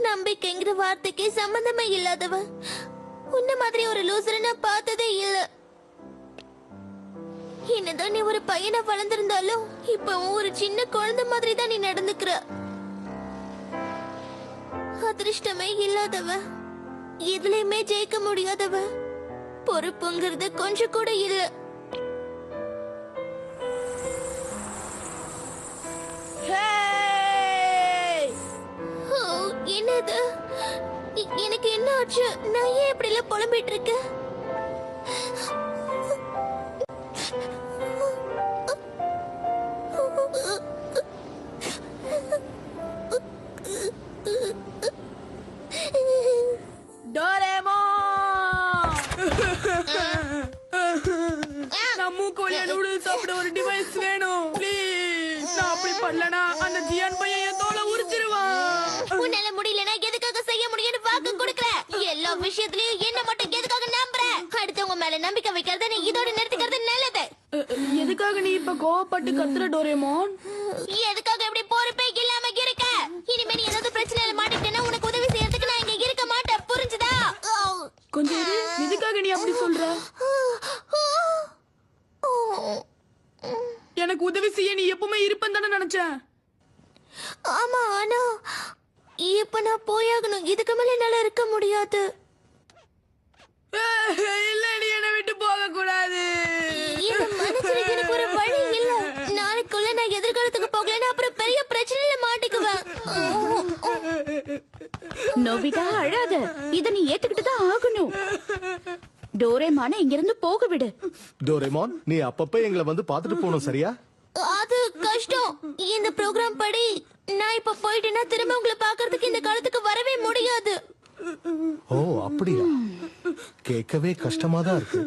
நம்பிக்கைங்கிற வார்த்தைக்கு சம்பந்தமே இல்லாதவன். உன்ன மாதிரி ஒரு லூசரை நான் பார்த்ததே இல்ல. என்னதான் நீ ஒரு பையனை வளர்ந்திருந்தாலும் இப்பவும் ஒரு சின்ன குழந்தை மாதிரி தான் நீ நடந்துக்கிற. அதிர்ஷ்டமே இல்லாதவ, எதுலயுமே ஜெயிக்க முடியாதவ, பொறுப்புங்கிறது கொஞ்சம் கூட இல்ல. ஆச்சு? நான் ஏன் இப்படி எல்லாம் புலம்பிட்டு இருக்கேன்? நான் மூக்கு வழியா நூடுல்ஸ் சாப்பிட ஒரு டிவைஸ் வேணும் ப்ளீஸ். நான் அப்படி பண்ணலனா அந்த ஜியான் பையன் என் தோலை உரிச்சிருவான். உன்னால முடியலனா எதுக்காக செய்ய முடியும்னு வாக்கு கொடுக்கற? எல்லா விஷயத்துலயும் என்ன மட்டும் எதுக்காக நம்புற? அடுத்தவங்க மேல நம்பிக்கை வைக்கிறத நீ இதோட நிறுத்திக்கிறது நல்லது. எதுக்காக நீ இப்ப கோவப்பட்டு கத்துற டோரேமான்? எதுக்காக இப்படி பொறுப்பே இல்லாம இருக்க? இனிமே நீ ஏதாவது பிரச்சனையில மாட்டிக்கிட்டேன்னா உனக்கு உதவி செய்யறதுக்கு நான் இங்க இருக்க மாட்டேன், புரிஞ்சுதா? கொஞ்சம் இரு. எதுக்காக நீ அப்படி சொல்ற? எனக்கு உதவி செய்ய நீ எப்பவுமே இருப்பேன்னு தானே நினைச்சேன். ஆமா, ஆனா இப்ப நான் போயாகணும். இதுக்கு மேல என்னால இருக்க முடியாது. இல்ல, நீ என்னை விட்டு போக கூடாது. இந்த மனசுல எனக்கு ஒரு வழி இல்ல. நாளைக்குள்ள நான் எதிர்காலத்துக்கு போகலன்னா அப்புறம் பெரிய பிரச்சனையில மாட்டிக்குவேன். நோபிதா அழாத. இத நீ ஏத்துக்கிட்டு தான் ஆகணும். டோரேமான இங்க இருந்து போக விடு. டோரேமான், நீ அப்பப்ப எங்களை வந்து பாத்துட்டு போகணும், சரியா? அது கஷ்டம். இந்த ப்ரோக்ராம் படி நான் இப்ப போயிட்டேன்னா திரும்ப உங்களை பாக்குறதுக்கு இந்த காலத்துக்கு வரவே முடியாது. ஓ, அப்படியா? கேட்கவே கஷ்டமா தான் இருக்கு.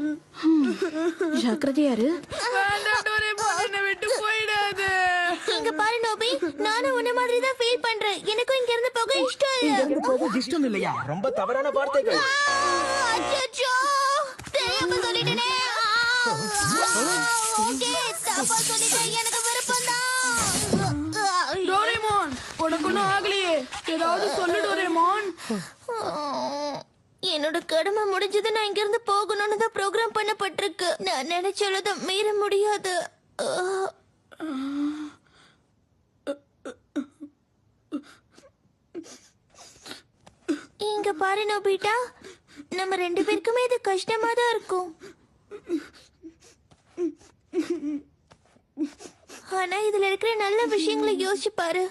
ஜாக்கிரதையாரு. வேண்டாம் டோரேமான், என்னை விட்டு போயிடாத. இங்க பாரு நோபி, நானும் உன்ன மாதிரி தான் ஃபீல் பண்றேன். எனக்கும் இங்க இருந்து போக இஷ்டம் இல்ல. போக இஷ்டம் இல்லையா? ரொம்ப தவறான வார்த்தைகள். அச்சச்சோ, தெரியாம சொல்லிட்டேனே. ஓகே, தப்பா சொல்லிட்டேன். எனக்கு விருப்பம்தான். டோரேமான், உனக்கு ஒன்னும் ஆகலையே. ஏதாவது சொல்லு டோரேமான். என்னோட கடமை முடிஞ்சது. நான் இங்க இருந்து போகணும்னு தான் ப்ரோக்ராம் பண்ணப்பட்டிருக்கு. நான் நினைச்சதை மீற முடியாது. இங்க பாரு நோபிட்டா, நம்ம ரெண்டு பேருக்குமே இது கஷ்டமா தான் இருக்கும். ஆனா இதுல இருக்கிற நல்ல விஷயங்களை யோசிச்சு பாரு.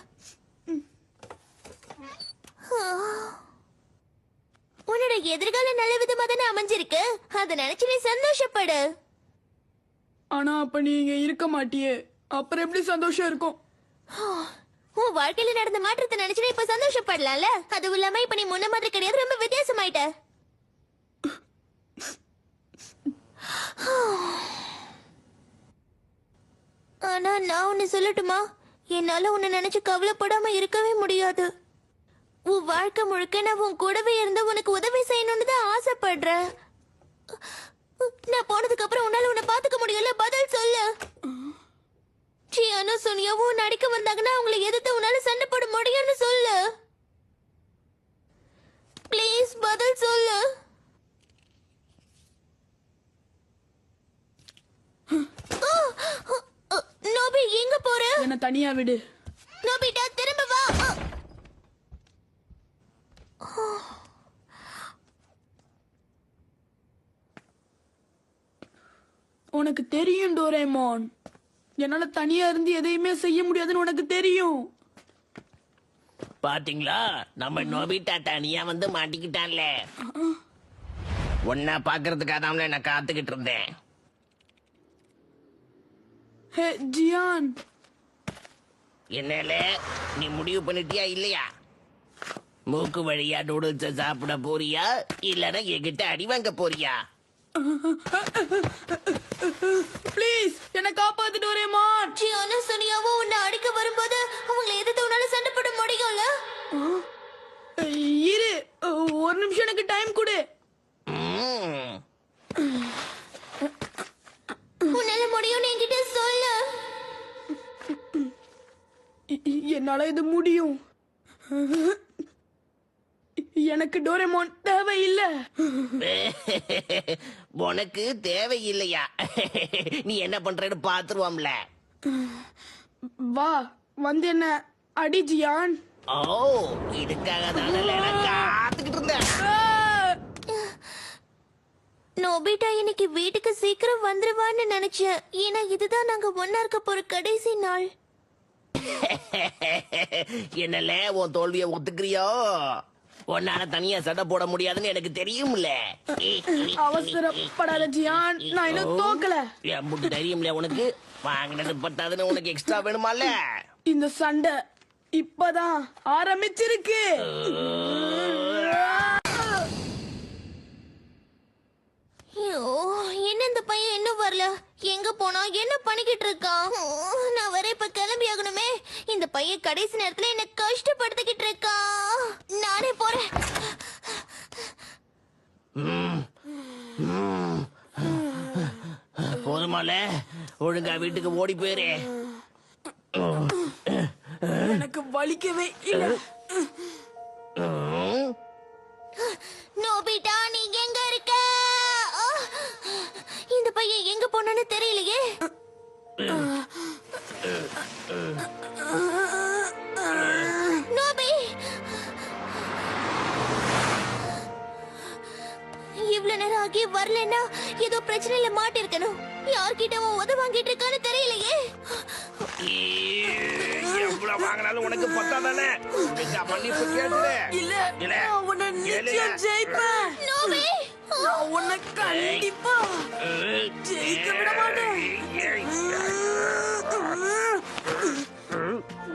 உன்னோட எதிர்காலம் நல்ல விதமா தானே அமைஞ்சிருக்கு. அதை நினைச்சு நீ சந்தோஷப்படு. ஆனா அப்ப நீ இங்க இருக்க மாட்டியே, அப்புறம் எப்படி சந்தோஷம் இருக்கும்? உன் வாழ்க்கையில நடந்த மாற்றத்தை நினைச்சு இப்ப சந்தோஷப்படலாம்ல. அதுவும் இல்லாம இப்ப நீ முன்ன மாதிரி கிடையாது, ரொம்ப வித்தியாசமாயிட்ட. ஆனா நான் உன்னை சொல்லட்டுமா, என்னால உன்னை நினைச்சு கவலைப்படாம இருக்கவே முடியாது. உன் வாழ்க்கை முழுக்க நான் உன் கூடவே இருந்து உனக்கு உதவி செய்யணும்னு தான் ஆசைப்படுறேன். நான் போனதுக்கு அப்புறம் உன்னால உன்னை பாத்துக்க முடியல. பதில் சொல்லு. சியானோ சுனியாவும் நடிக்க வந்தாங்கன்னா அவங்களை எதிர்த்து உன்னால சண்டை போட முடியும்னு சொல்லு. ப்ளீஸ் பதில் சொல்லு. நோபி, எங்க போற? என்ன தனியா விடு. நோபிட்டா, திரும்ப வா. உனக்கு தெரியும் டோரேமான், என்னால தனியா இருந்து எதையுமே செய்ய முடியாதுன்னு உனக்கு தெரியும். பாத்தீங்களா, நம்ம நோபிட்டா தனியா வந்து மாட்டிக்கிட்டான்ல. உன்னை பாக்குறதுக்காக தான் நான் காத்துக்கிட்டு இருந்தேன். ஹே ஜியான், என்னல நீ முடிவு பண்ணிட்டியா இல்லையா? மூக்கு வழியா நூடுல்ஸ் சாப்பிட போறியா, இல்லனா என்கிட்ட அடி வாங்க போறியா? ப்ளீஸ் என்ன காப்பாத்து டோரேமான். சியானோ சுனியாவும் உன்னை அடிக்க வரும்போது அவங்களை எதிர்த்து உன்னால சண்டை போட முடியும்ல. இரு, ஒரு நிமிஷம் எனக்கு டைம் கொடு. உன்னால முடியும், என்கிட்ட சொல்லு. என்னால இது முடியும். எனக்கு டோரேமான் தேவையில்லை. உனக்கு தேவையில்லையா? நீ என்ன பண்றன்னு பாத்துருவோம்ல. வா, வந்து என்ன அடி ஜியான். ஓ, இதுக்காக தானே நான் காத்துக்கிட்டு இருந்தேன். நோபிட்டா இன்னைக்கு வீட்டுக்கு சீக்கிரம் வந்துருவான்னு நினைச்சேன். ஏன்னா இதுதான் நாங்க ஒன்னா இருக்க போற கடைசி நாள். என்னல உன் தோல்வியை ஒத்துக்கிறியோ? உன்னால தனியா சட்டை போட முடியாதுன்னு எனக்கு தெரியும்ல. அவசரப்படாத ஜியான், நான் இன்னும் தோக்கல. என் முட்டு தெரியும்ல உனக்கு. வாங்கினது பத்தாதுன்னு உனக்கு எக்ஸ்ட்ரா வேணுமால? இந்த சண்டை இப்பதான் ஆரம்பிச்சிருக்கு. ஐயோ, என்ன இந்த பையன் இன்னும் வரல? எங்க போனா? என்ன பண்ணிக்கிட்டு இருக்கான்? நான் வர இப்ப கிளம்பி ஆகணுமே. இந்த பையன் கடைசி நேரத்துல என்ன கஷ்டப்படுத்திக்கிட்டு இருக்கான். நானே போறேன். போதுமால, ஒழுங்கா வீட்டுக்கு ஓடி போயிரு. எனக்கு வலிக்கவே இல்ல. நோபிட்டா, நீ எங்க இருக்க? இந்த பையன் எங்க போனான்னு தெரியலையே. நோபி, இவ்வளவு நேரம் ஆகி வரலன்னா ஏதோ பிரச்சனையில மாட்டிருக்கணும். யார்கிட்ட உதவி வாங்கிட்டு இருக்கான்னு தெரியலையே. எவ்வளவு வாங்கினாலும் உனக்கு பத்தாதானே? மன்னிப்பு கேட்டு இல்ல, நான் உன்னை நிச்சயம் ஜெயிப்பேன். நோபி, நான் உன்னை கண்டிப்பா ஜெயிக்க விட மாட்டேன்.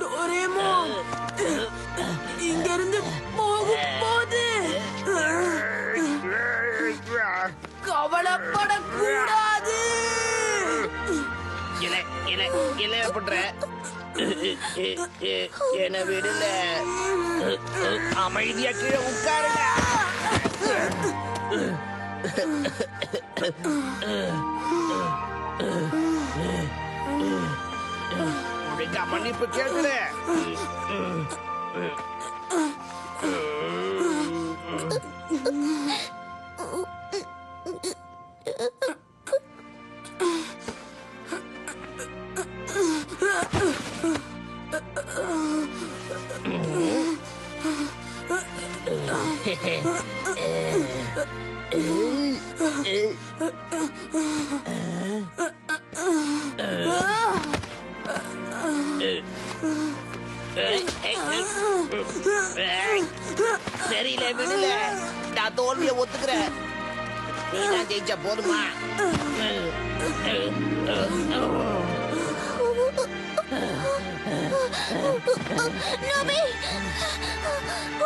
டோரேமோன் இங்க இருந்து போகும் போது கவலைப்படக்கூடாது. பண்ற என்ன விடல. அமைதியா கீழே உட்காருங்க. மன்னிப்பு கேட்குற. தெரியல, விடல. நான் தோல்வியை ஒத்துக்கிறேன். நீ தான் ஜெயிச்சா போதுமா? நோபி,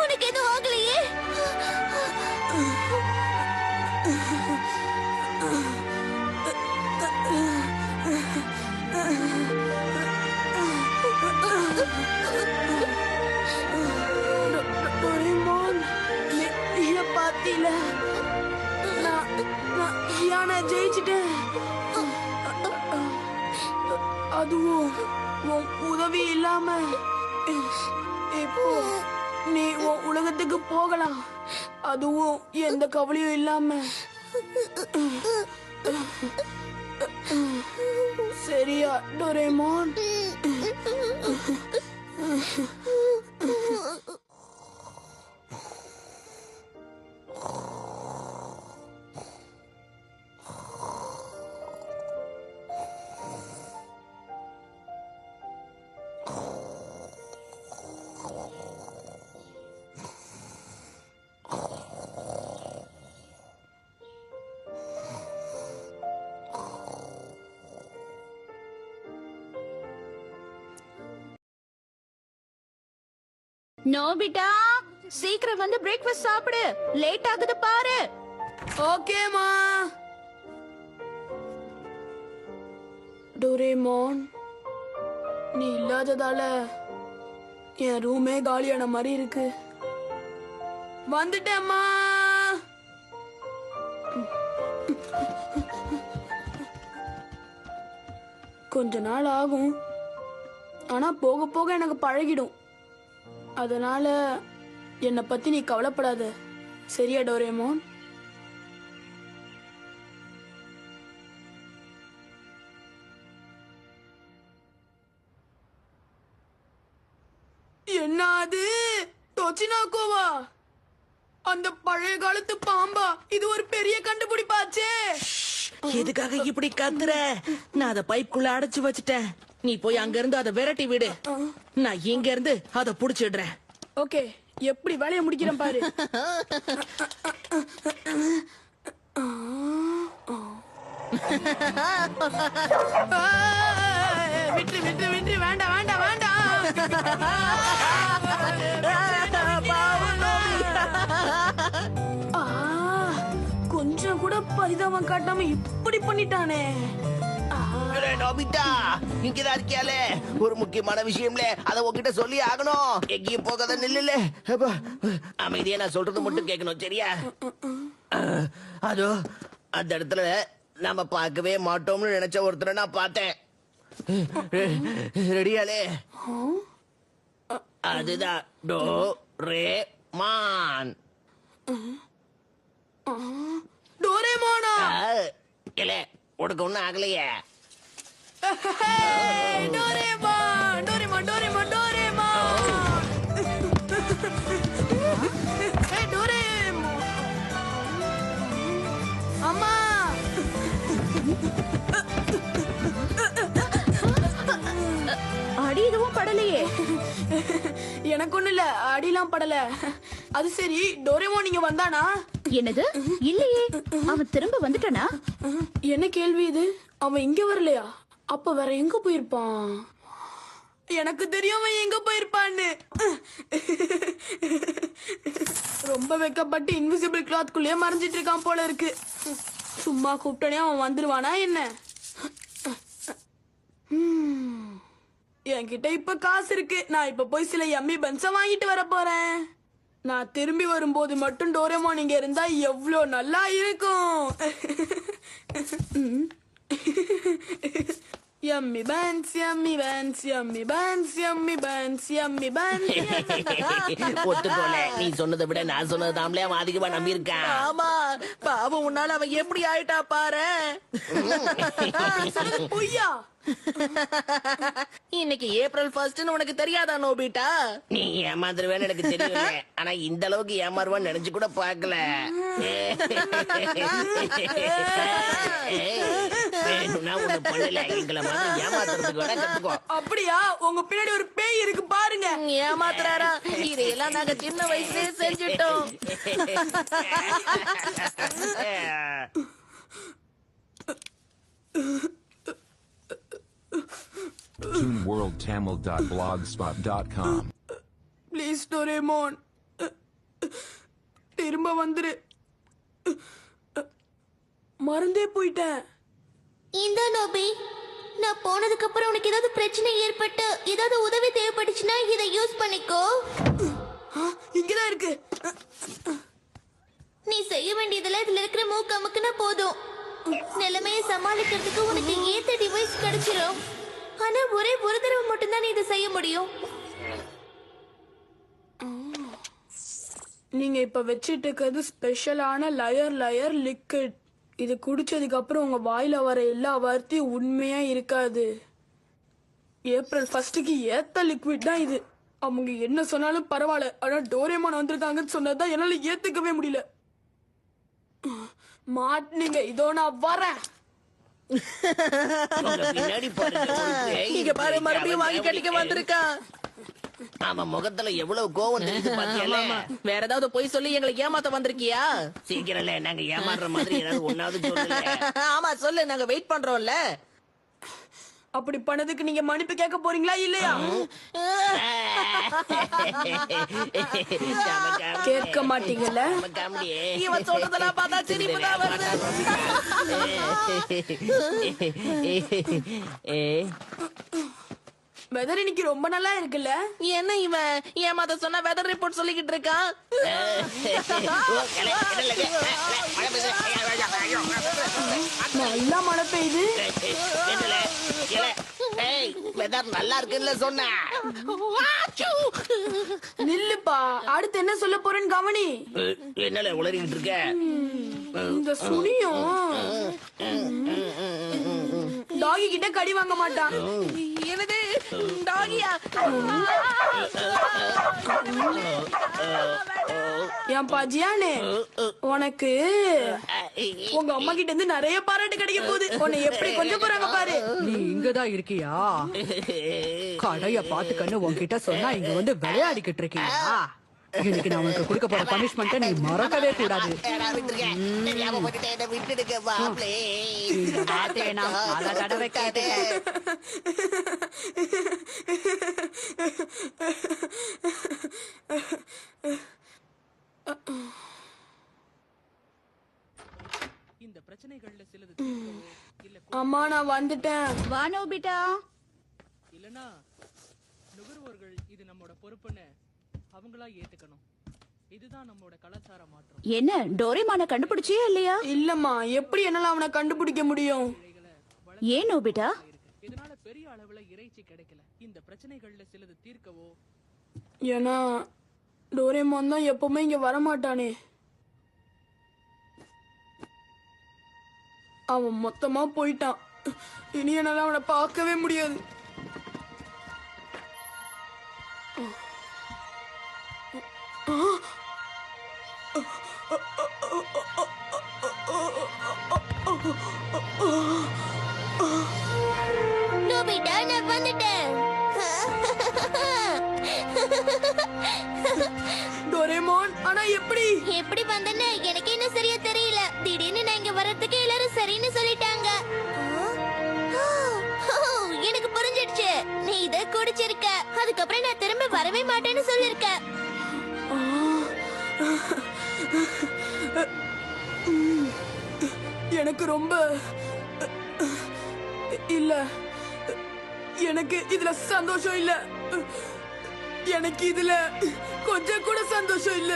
உனக்கு எதுவும் ஆகலையே? பாத்தில நான் ஜெயிச்சிட்டேன். அதுவும் உன் உதவி இல்லாம. இப்போ நீ உன் உலகத்துக்கு போகலாம். அதுவும் எந்த கவலையும் இல்லாம. சரியா டோரேமோன்? நோபிட்டா, சீக்கிரம் வந்து பிரேக்ஃபாஸ்ட் சாப்பிடு. லேட் ஆகுது பாரு. ஓகேமா. டோரேமோன், நீ இல்லாததால என் ரூமே காலியான மாதிரி இருக்கு. வந்துட்டேம்மா. கொஞ்ச நாள் ஆகும், ஆனா போக போக எனக்கு பழகிடும். அதனால என்னை பத்தி நீ கவலைப்படாத. சரியா டோரேமோன்? என்ன அது? டொச்சினாக்கோவா? அந்த பழைய காலத்து பாம்பா? இது ஒரு பெரிய கண்டுபிடிப்பாச்சே. எதுக்காக இப்படி கத்துற? நான் அத பைப்புக்குள்ள அடைச்சு வச்சுட்டேன். நீ போய் அங்க இருந்து அதை விரட்டி விடு. நான் இங்க இருந்து அதை புடிச்சிடுறேன். ஓகே எப்படி வேலையை முடிக்கிறேன் பாரு. விட்டு விட்டு விட்டு வேண்டாம் வேண்டாம் வேண்டாம். கொஞ்சம் கூட பரிதாபம் காட்டாம இப்படி பண்ணிட்டானே. நோபிட்டா இங்கதான் இருக்கியாலே, ஒரு முக்கியமான விஷயம்ல, அத உன்கிட்ட சொல்லி ஆகணும். எங்கேயும் போகாத நில்லுல. அமைதியா நான் சொல்றது மட்டும் கேட்கணும், சரியா? அதோ அந்த இடத்துல நாம பார்க்கவே மாட்டோம்னு நினைச்ச ஒருத்தரை நான் பார்த்தேன். ரெடியாலே? அதுதான் டோரேமான். டோரேமானா? இல்ல, உனக்கு ஒண்ணும் ஆகலையே. Doraemon Doraemon Doraemon Doraemon. Doraemon அம்மா. அடி எதுவும் படலையே. எனக்கு ஒண்ணு இல்ல, அடிலாம் படல. அது சரி, டோரேமான் நீங்க வந்தானா? என்னது? இல்லையே, அவன் திரும்ப வந்துட்டானா? என்ன கேள்வி இது? அவன் இங்க வரலையா? அப்ப வேற எங்க போயிருப்பான்? எனக்கு தெரியும் அவன் எங்க போயிருப்பான்னு. ரொம்ப வெக்கப்பட்டு இன்விசிபிள் கிளாத் குள்ளே மறைஞ்சிட்டு இருக்கான் போல இருக்கு. சும்மா கூப்பிட்டனே அவன் வந்துருவானா என்ன? என்கிட்ட இப்ப காசு இருக்கு. நான் இப்ப போய் சில யம்மி பன்ஸ வாங்கிட்டு வர போறேன். நான் திரும்பி வரும்போது மட்டும் டோரேமான் இங்க இருந்தா எவ்வளவு நல்லா இருக்கும். Yummy buns, yummy buns, yummy buns, yummy buns, yummy buns. ஒத்துக்கோல, நீ சொன்னதை விட நான் சொன்னது தாம்லே அவன் அதிகமா நம்பி இருக்கான். ஆமா, பாவம் உன்னால அவன் எப்படி ஆயிட்டா பாரு. பொய்யா? இன்னைக்கு ஏப்ரல் 1 உனக்கு தெரியாதா நோபிட்டா? நீ ஏமாந்துருவேன்னு எனக்கு தெரியல, ஆனா இந்த அளவுக்கு ஏமாறுவான்னு நினைச்சு கூட பாக்கல. வேணும்னா ஒண்ணு பண்ணல, எங்களை மாதிரி ஏமாத்துறதுக்கு வேணா கத்துக்கோ. அப்படியா? உங்க பின்னாடி ஒரு பேய் இருக்கு பாருங்க. ஏமாத்துறாரா? இதையெல்லாம் நாங்க சின்ன வயசுலயே செஞ்சுட்டோம். ToonWorldTamil.blogspot.com. ப்ளீஸ் டோரேமான், திரும்ப வந்துரு. மறந்தே போயிட்டேன். இந்த நோபி, நான் போனதுக்கு அப்புறம் உனக்கு ஏதாவது பிரச்சனை ஏற்பட்டு ஏதாவது உதவி தேவைப்பட்டுச்சுன்னா இதை யூஸ் பண்ணிக்கோ. இங்கதான் இருக்கு. நீ செய்ய வேண்டியதெல்லாம் இதுல இருக்கிற மூக்கு அமுக்குனா போதும். நிலைமையை சமாளிக்கிறதுக்கு உனக்கு ஏத்த டிவைஸ் கிடைச்சிடும். ஆனா ஒரே ஒரு தடவை மட்டும்தான் நீ இதை செய்ய முடியும். நீங்க இப்ப வச்சிட்டு இருக்கிறது ஸ்பெஷலான லயர் லிக்விட். இது குடிச்சதுக்கு அப்புறம் உங்க வாயில வர எல்லா வார்த்தையும் உண்மையா இருக்காது. ஏப்ரல் 1க்கு ஏத்த லிக்விட் தான் இது. அவங்க என்ன சொன்னாலும் பரவாயில்ல, ஆனா டோரேமான் வந்திருக்காங்கன்னு சொன்னதான் என்னால ஏத்துக்கவே முடியல. மாட்டினீங்க, இதோ நான் வரேன். பின்னாடி பாருங்க, இங்க பாரு, மறுபடியும் வாங்கி கட்டிக்க வந்திருக்கான். அவன் முகத்துல எவ்வளவு கோவம் தெரியுது பாத்தியால? வேற ஏதாவது போய் சொல்லி எங்களை ஏமாத்த வந்திருக்கியா? சீக்கிரம்ல, நாங்க ஏமாறுற மாதிரி ஏதாவது ஒன்னாவது சொல்லுங்க. ஆமா சொல்லு, நாங்க வெயிட் பண்றோம்ல. அப்படி பண்ணதுக்கு நீங்க மன்னிப்பு கேட்க போறீங்களா இல்லையா? கேட்க மாட்டீங்கல்ல? இவன் சொல்றதெல்லாம் பார்த்தா சிரிப்பு தான் வருது. வெதர் இன்னைக்கு ரொம்ப நல்லா இருக்குல்ல? என்ன இவன் ஏமாத்த சொன்னா வெதர் ரிப்போர்ட் சொல்லிக்கிட்டு இருக்கான். நல்லா மழை பெய்யுது. வெதர் நல்லா இருக்குன்னு சொன்ன. நில்லுப்பா, அடுத்து என்ன சொல்ல போறேன்னு கவனி. என்னல உளறிக்கிட்டு இருக்க? இந்த சுனியும் டாகி கிட்ட கடி வாங்க மாட்டான். என்னது டாகியா ஏன்பா ஜியானே உனக்கு உங்க அம்மா கிட்ட இருந்து நிறைய பாராட்டு கிடைக்க போகுது உன்னை எப்படி கொஞ்சம் போறாங்க பாரு. நீ இங்கதான் இருக்கியா? கடைய பாத்துக்கன்னு உன்கிட்ட சொன்னா இங்க வந்து விளையாடிக்கிட்டு இருக்கியா? இன்னைக்கு நான் உனக்கு கொடுக்க போற பனிஷ்மெண்ட்டை நீ மறக்கவே கூடாது. இந்த வார்த்தையை நான் பல தடவை கேட்டுட்டேன். இந்த பிரச்சனைகள்ல சிலது அம்மா நான் வந்துட்டேன். வா நோபிட்டா. இல்லனா நுகர்வோர்கள் இது நம்மோட பொறுப்புன்னு அவங்களா ஏத்துக்கணும். இதுதான் நம்மோட கலாச்சார மாற்றம். என்ன டோரேமான கண்டுபிடிச்சியா இல்லையா? இல்லம்மா, எப்படி என்னால அவனை கண்டுபிடிக்க முடியும்? ஏன் நோபிட்டா? இதனால பெரிய அளவுல இறைச்சி கிடைக்கல. இந்த பிரச்சனைகள்ல சிலது தீர்க்கவோ ஏன்னா டோரேமான் தான் எப்பவுமே இங்க வரமாட்டானே. அவன் மொத்தமா போயிட்டான். இனி என்னால அவனை பார்க்கவே முடியாது. நோபிட்டா, நான் வந்துட்டேன். டோரேமான், ஆனா எப்படி வந்தேன்னு எனக்கு என்ன சரியா தெரியல. திடீர்னு நான் இங்க வர்றதுக்கு எல்லாரும் சரின்னு சொல்லிட்டாங்க. எனக்கு புரிஞ்சிடுச்சு. நீ இத குடிச்சிருக்க. அதுக்கப்புறம் நான் திரும்ப வரவே மாட்டேன்னு சொல்லிருக்க. எனக்கு ரொம்ப இல்ல, எனக்கு இதுல சந்தோஷம் இல்ல. எனக்கு இதுல கொஞ்சம் கூட சந்தோஷம் இல்ல.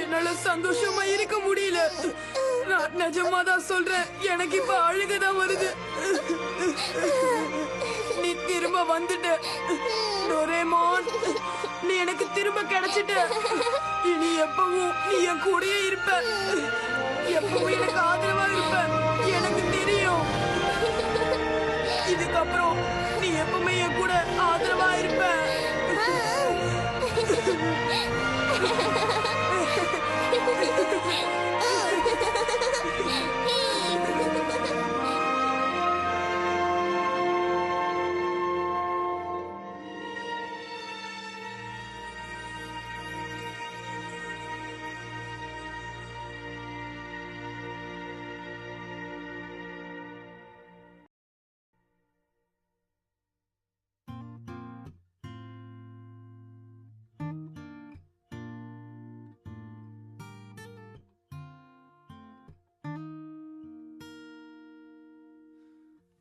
என்னால சந்தோஷமா இருக்க முடியல. நான் நிஜமா தான் சொல்றேன். எனக்கு இப்ப அழுகதான் வருது. நீ திரும்ப வந்துட்ட டோரேமான். நீ எனக்கு திரும்ப கிடைச்சிட்ட. இனி எப்பவும் நீ என் கூடயே இருப்ப. எப்பவும் எனக்கு ஆதரவா இருப்ப. எனக்கு தெரியும். இதுக்கப்புறம் நீ எப்பவுமே என் கூட ஆதரவா இருப்ப.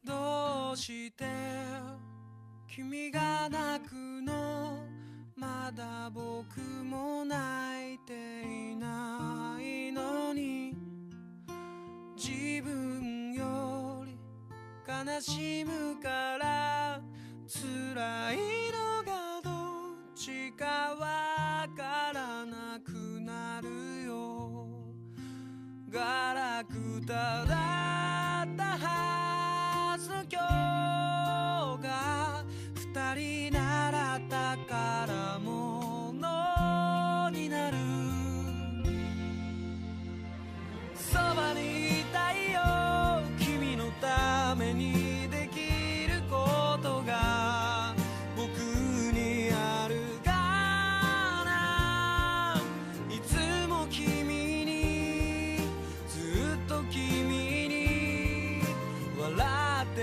どうして君が泣くの、まだ僕も泣いていないのに、自分より悲しむから辛いのがどっちかわからなくなるよ。ガラクタだったはずの今日が二人習ったからものになる。そばにいたいよ、君のためにできることが僕にあるかな。いつも君に、ずっと君に笑って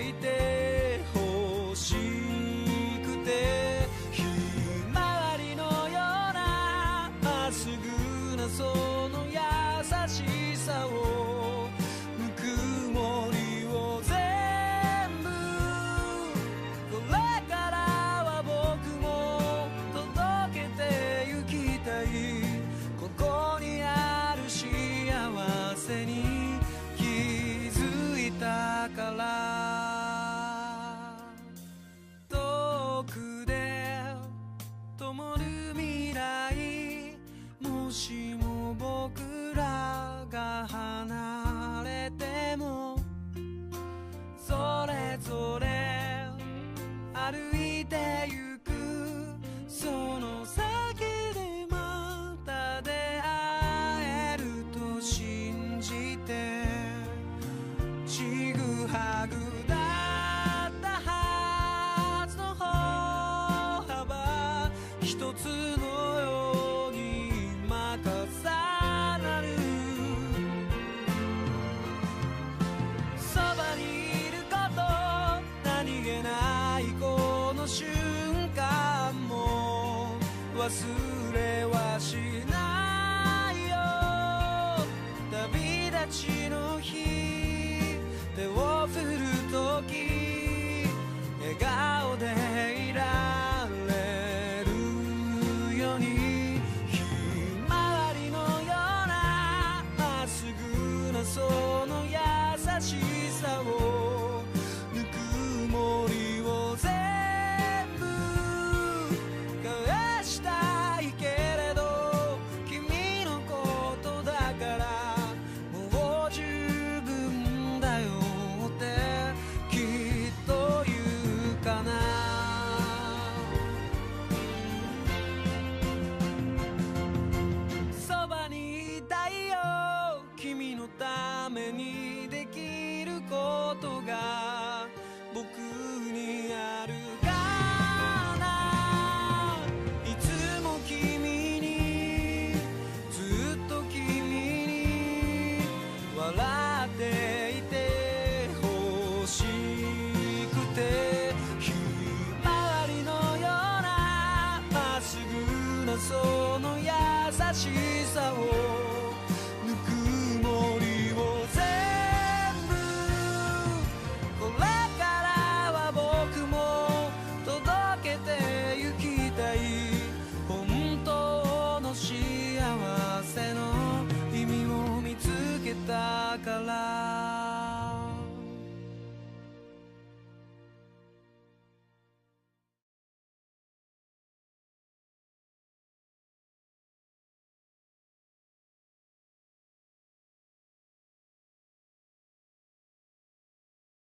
いて欲しくて、ひまわりのようなまっすぐなその優しさを、ぬくもりを全部、これからは僕も届けてゆきたい。ここにある幸せに気づいたから。遠くで灯る未来、もしも僕らが離れても、それぞれ歩い忘れはしないよ旅立ちの日手を振るとき笑顔でいられるようにひまわりのようなまっすぐなその優しさをぬくもりを全部返したいけれど君のことだからもう十分だよってきっと言うかなそばにいたいよ君のためにできることが僕にあるかないつも君にずっと君に笑っていて欲しくてひまわりのようなまっすぐなその優し